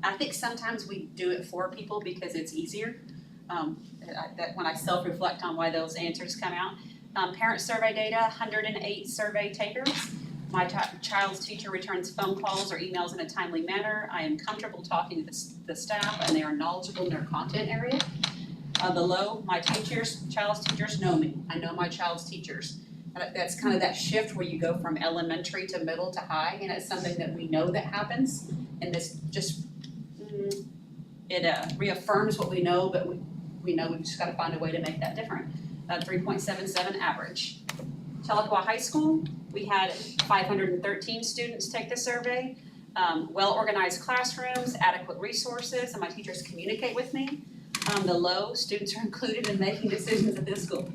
I think sometimes we do it for people because it's easier. That when I self-reflect on why those answers come out. Parent survey data, 108 survey takers. My child's teacher returns phone calls or emails in a timely manner. I am comfortable talking to the staff and they are knowledgeable in their content area. The low, my child's teachers know me. I know my child's teachers. That's kind of that shift where you go from elementary to middle to high, and it's something that we know that happens. And this just, it reaffirms what we know, but we know we've just gotta find a way to make that different. 3.77 average. Tahlequah High School, we had 513 students take the survey. Well-organized classrooms, adequate resources, and my teachers communicate with me. The low, students are included in making decisions at this school.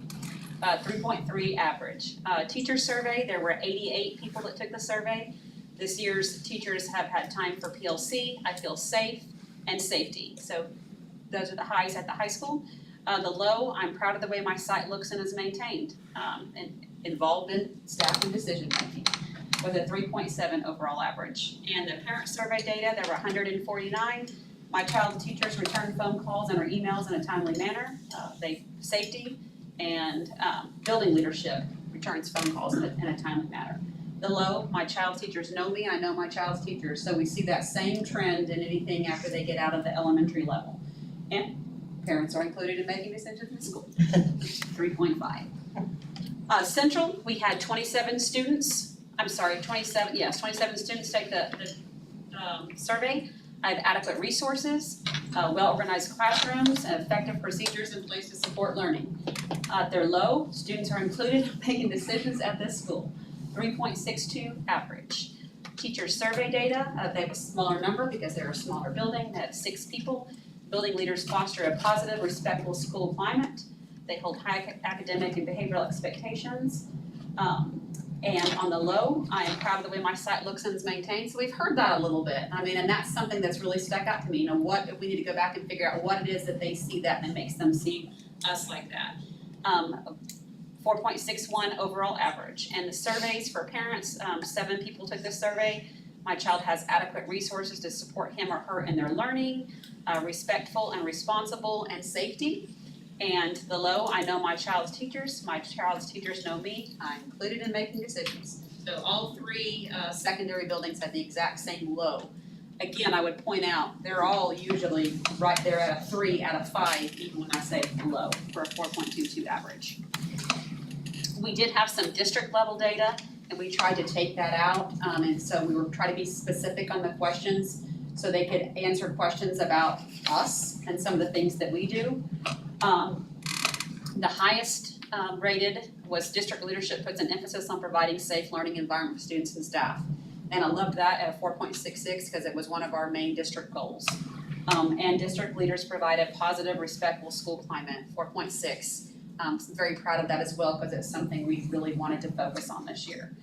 3.3 average. Teacher survey, there were 88 people that took the survey. This year's teachers have had time for PLC, I feel safe, and safety. So those are the highs at the high school. The low, I'm proud of the way my site looks and is maintained, and involved in staff and decision making, with a 3.7 overall average. And the parent survey data, there were 149. My child's teachers return phone calls and or emails in a timely manner. Safety and building leadership returns phone calls in a timely manner. The low, my child's teachers know me, I know my child's teachers. So we see that same trend in anything after they get out of the elementary level. And parents are included in making decisions in school. 3.5. Central, we had 27 students students take the survey. I have adequate resources, well-organized classrooms, and effective procedures in place to support learning. They're low, students are included in making decisions at this school. 3.62 average. Teacher survey data, they have a smaller number because they're a smaller building, they have 6 people. Building leaders foster a positive, respectful school climate. They hold high academic and behavioral expectations. And on the low, I am proud of the way my site looks and is maintained. So we've heard that a little bit. I mean, and that's something that's really stuck out to me. What we need to go back and figure out what it is that they see that and it makes them see us like that. 4.61 overall average. And the surveys for parents, 7 people took this survey. My child has adequate resources to support him or her in their learning, respectful and responsible, and safety. And the low, I know my child's teachers know me, I'm included in making decisions. So all 3 secondary buildings had the exact same low. Again, I would point out, they're all usually right there at a 3 out of 5, even when I say low, for a 4.22 average. We did have some district level data, and we tried to take that out, and so we were trying to be specific on the questions so they could answer questions about us and some of the things that we do. The highest rated was district leadership puts an emphasis on providing safe learning environment for students and staff. And I loved that at a 4.66 because it was one of our main district goals. And district leaders provide a positive, respectful school climate, 4.6. Very proud of that as well because it's something we really wanted to focus on this year.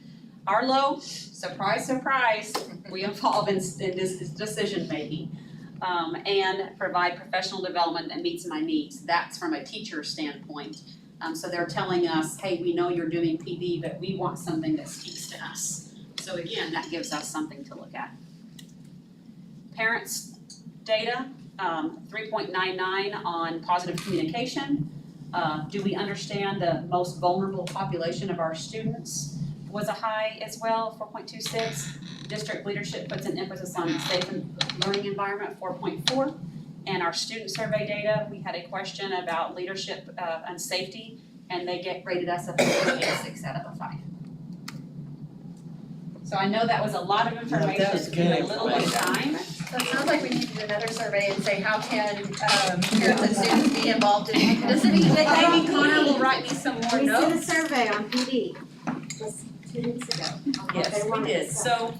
Our low, surprise, surprise, we involve in this decision making. And provide professional development that meets my needs. That's from a teacher standpoint. So they're telling us, hey, we know you're doing PD, but we want something that speaks to us. So again, that gives us something to look at. Parents data, 3.99 on positive communication. Do we understand the most vulnerable population of our students? Was a high as well, 4.26. District leadership puts an emphasis on safe and learning environment, 4.4. And our student survey data, we had a question about leadership and safety, and they rated us a 4.86 out of a 5. So I know that was a lot of information in a little bit of time. So it sounds like we need to do another survey and say, how can parents and students be involved in this? Maybe Connor will write me some more notes. We did a survey on PD just 2 weeks ago. Yes, we did. So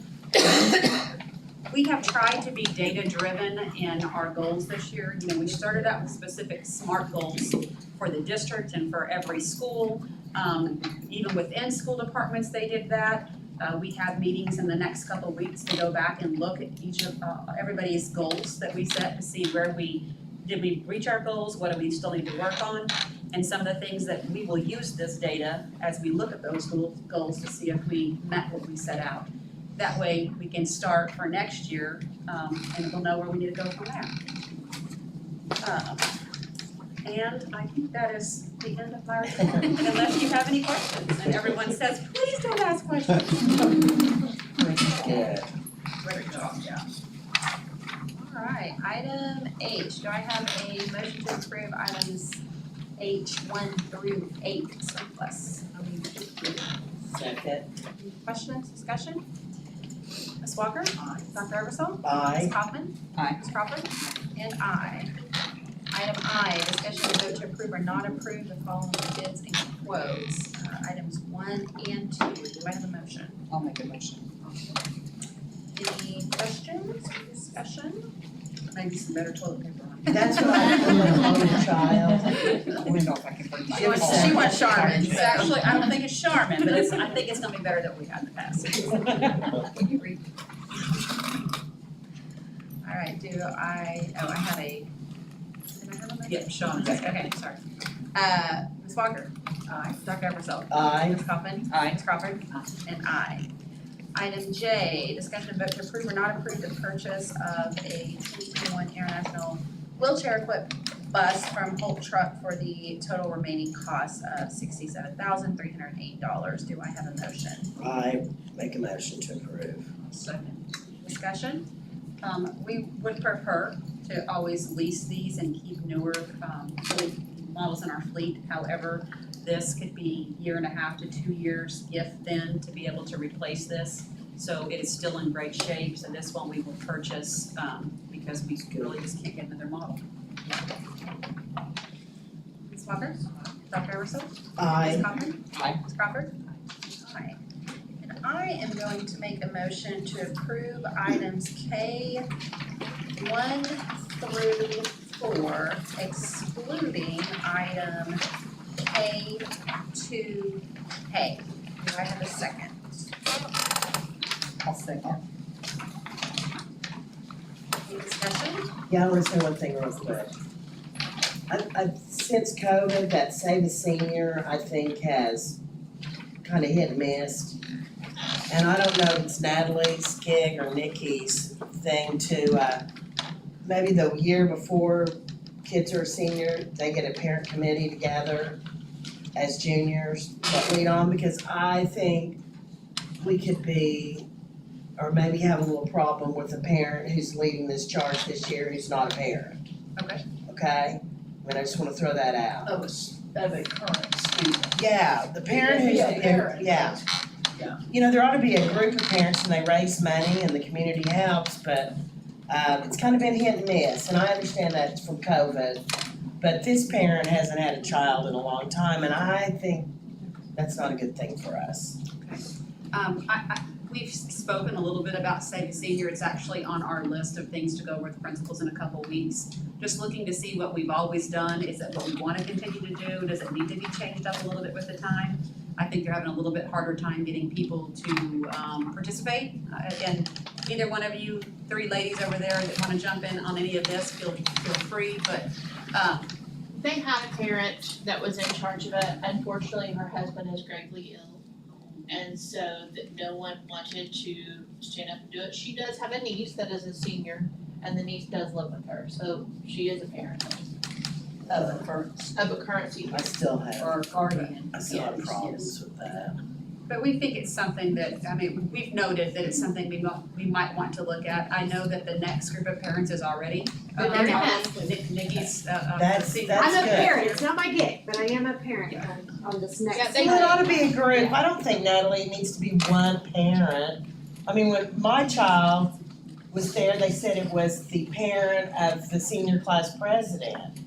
we have tried to be data driven in our goals this year. You know, we started out with specific SMART goals for the district and for every school. Even within school departments, they did that. We have meetings in the next couple of weeks to go back and look at each of everybody's goals that we set to see where did we reach our goals, what do we still need to work on, and some of the things that we will use this data as we look at those goals to see if we met what we set out. That way we can start for next year and we'll know where we need to go from there. And I think that is the end of my report, unless you have any questions, and everyone says, please don't ask questions. Yeah. Great job, yeah. Alright, item H, do I have a motion to approve items H1 through 8 surplus? Second. Any questions, discussion? Ms. Walker? Aye. Dr. Eversole? Aye. Ms. Kaufman? Aye. Ms. Crawford? And aye. Item I, discussion and vote to approve or not approve the following bids and quotes. Items 1 and 2, do I have a motion? I'll make a motion. Any questions, discussion? Maybe some better toilet paper on. That's what I feel like on a child. I don't know if I can bring my. She wants Charmin. It's actually, I don't think it's Charmin, but I think it's gonna be better than what we had in the past. Can you read? Alright, I have a, did I have a motion? Yep, Sean. Okay, sorry. Ms. Walker? Aye. Dr. Eversole? Aye. Ms. Kaufman? Aye. Ms. Crawford? Aye. And aye. Item J, discussion and vote to approve or not approve the purchase of a 2021 International wheelchair equipped bus from Holt Truck for the total remaining cost of $67,308. Do I have a motion? I make a motion to approve. Second. Discussion? We would prefer to always lease these and keep newer, models in our fleet. However, this could be 1.5 to 2 years if then to be able to replace this. So it is still in great shape, so this one we will purchase, because we really just can't get another model. Ms. Walker? Dr. Eversole? Aye. Ms. Kaufman? Aye. Ms. Crawford? Aye. And I am going to make a motion to approve items K 1 through 4, excluding item K 2K. Do I have a second? I'll second. Any discussion? Yeah, I want to say one thing real quick. Since COVID, that Save a Senior, I think, has kind of hit and missed. And I don't know if it's Natalie's gig or Nikki's thing to, maybe the year before kids are a senior, they get a parent committee together as juniors that lead on, because I think we could be, or maybe have a little problem with a parent who's leading this charge this year who's not a parent. Okay. Okay? I mean, I just wanna throw that out. Of a current student. Yeah, the parent who's, Yeah, parent. yeah. Yeah. You know, there ought to be a group of parents and they raise money and the community helps, but it's kind of been hit and miss, and I understand that's from COVID. But this parent hasn't had a child in a long time, and I think that's not a good thing for us. We've spoken a little bit about Save a Senior. It's actually on our list of things to go with principals in a couple weeks. Just looking to see what we've always done. Is that what we want to continue to do? Does it need to be changed up a little bit with the time? I think you're having a little bit harder time getting people to participate. And either one of you 3 ladies over there that want to jump in on any of this, feel free. But They had a parent that was in charge of it. Unfortunately, her husband is gravely ill. And so that no one wanted to stand up and do it. She does have a niece that is a senior, and the niece does live with her, so she is a parent Of a current senior. I still have, or guardian. I still have Yes, problems with that. But we think it's something that, I mean, we've noted that it's something we might want to look at. I know that the next group of parents is already. Nikki's, That's senior. good. I'm a parent, it's not my gig, but I am a parent on this next. Yeah, Well, it ought to be a group. I don't think, Natalie, it needs to be one parent. I mean, when my child was there, they said it was the parent of the senior class president.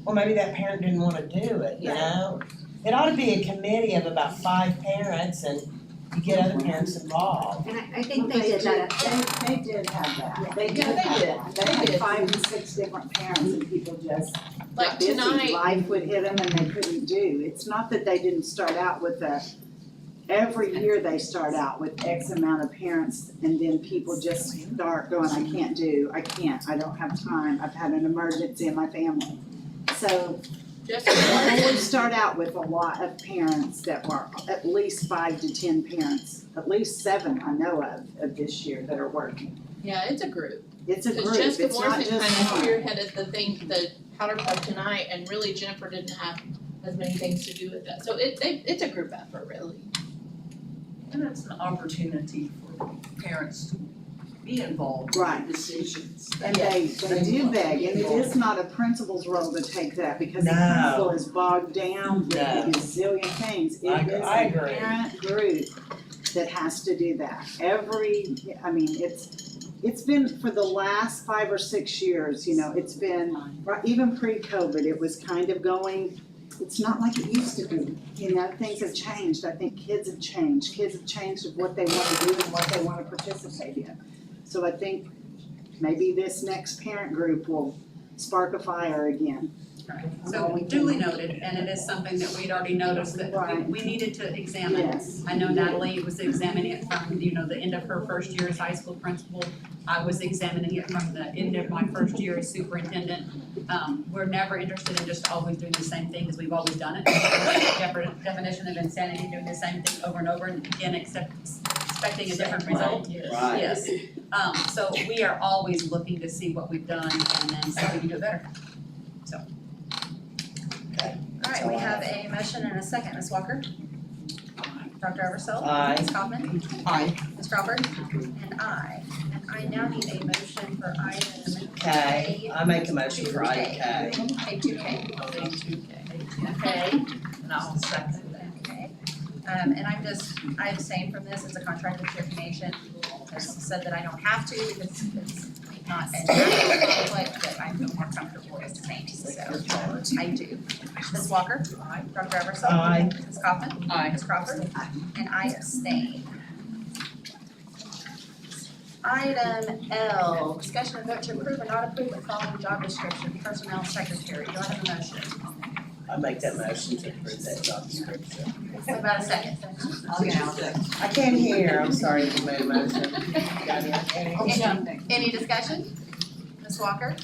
Well, maybe that parent didn't wanna do it, you know? It ought to be a committee of about 5 parents and you get other parents involved. And I think they did that. They did have that. They did Yeah, they have did. that. They They had did. 5 and 6 different parents and people just Like got busy. tonight- Life would hit them and they couldn't do. It's not that they didn't start out with every year they start out with X amount of parents and then people just start going, I can't, I don't have time, I've had an emergency in my family. So they would start out with a lot of parents that were at least 5 to 10 parents, at least 7 I know of this year that are working. Yeah, it's a group. It's a group, Because Jessica it's not Morrison just kind of one. spearheaded the thing, Powder Puff tonight, and really Jennifer didn't have as many things to do with that. So it's a group effort, really. And it's an opportunity for parents to be involved Right. in decisions. And they do beg, and it is not a principal's role to take that, because the No. principal is bogged down with No. a gazillion things. I It is agree. a parent group that has to do that. It's been for the last 5 or 6 years, it's been, right, even pre-COVID, it was kind of going, it's not like it used to be. Things have changed. I think kids have changed. Kids have changed of what they want to do and what they want to participate in. So I think maybe this next parent group will spark a fire again. So duly noted, and it is something that we'd already noticed that we needed to examine. Yes. I know Natalie was examining it from, the end of her first year as high school principal. I was examining it from the end of my first year as superintendent. We're never interested in just always doing the same thing as we've always done it. Definition of insanity, doing the same thing over and over and again, expecting a different result. Right. Yes. So we are always looking to see what we've done and then see if we can do it better. All right, we have a motion and a second. Ms. Walker? Dr. Eversole? Aye. Ms. Kaufman? Aye. Ms. Crawford? And I. And I now need a motion for item K, I make a motion for item K. K2K. Okay, And I'll second that. okay. And I abstain from this. It's a contract with Cherokee Nation. I said that I don't have to because it's not an actual conflict, but I feel more comfortable abstaining, so I do. Ms. Walker? Aye. Dr. Eversole? Aye. Ms. Kaufman? Aye. Ms. Crawford? And I abstain. Item L, discussion and vote to approve or not approve the following job description, personnel secretary. Do I have a motion? I make that motion to approve that job description. What about a second? I can't hear, I'm sorry if you made a motion. Got it? Any discussion? Ms. Walker?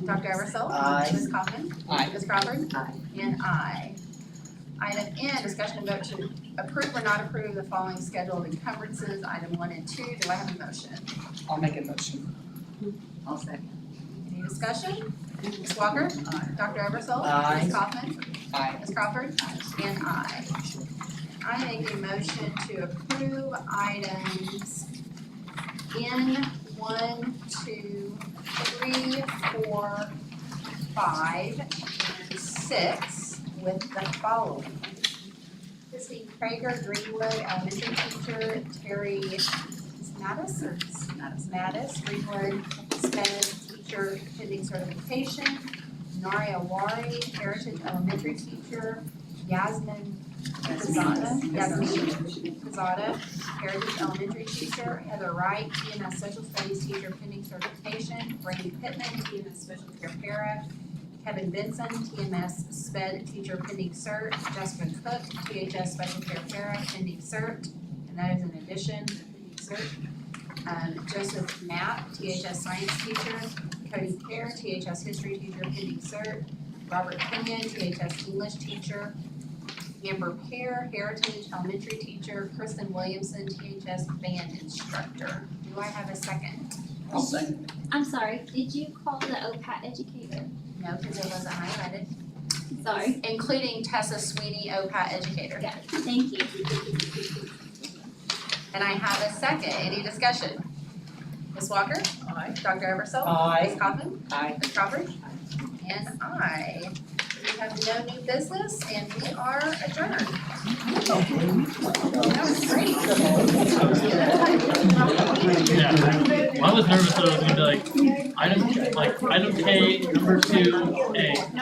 Dr. Eversole? Aye. Ms. Kaufman? Aye. Ms. Crawford? And I. Item N, discussion and vote to approve or not approve the following scheduled encumbrances, item 1 and 2. Do I have a motion? I'll make a motion. I'll second. Any discussion? Ms. Walker? Dr. Eversole? Aye. Ms. Kaufman? Aye. Ms. Crawford? And I. I make a motion to approve items N 1, 2, 3, 4, 5, and 6 with the following. Christine Prager, Greenwood Elementary Teacher, Terry Mattis, Greenwood Sped Teacher pending certification, Naria Wari, Heritage Elementary Teacher, Yasmin Kazada, Heritage Elementary Teacher, Heather Wright, TMS Social Studies Teacher pending certification, Brady Pittman, TMS Special Care Para, Kevin Benson, TMS Sped Teacher pending cert, Jessica Cook, THS Special Care Para pending cert, and that is an addition, pending cert. Joseph Knapp, THS Science Teacher, Cody Kerr, THS History Teacher pending cert, Robert Kenyon, THS English Teacher, Amber Pear, Heritage Elementary Teacher, Kristen Williamson, THS Band Instructor. Do I have a second? I'll second. I'm sorry, did you call the OPAT educator? No, because it wasn't highlighted. Sorry. Including Tessa Sweeney, OPAT educator. Yeah, thank you. And I have a second. Any discussion? Ms. Walker? Aye. Dr. Eversole? Aye. Ms. Kaufman? Aye. Ms. Crawford? And I. We have no new business and we are adjourned. That was great. Yeah, I was nervous that it was gonna be like, item K, number 2A.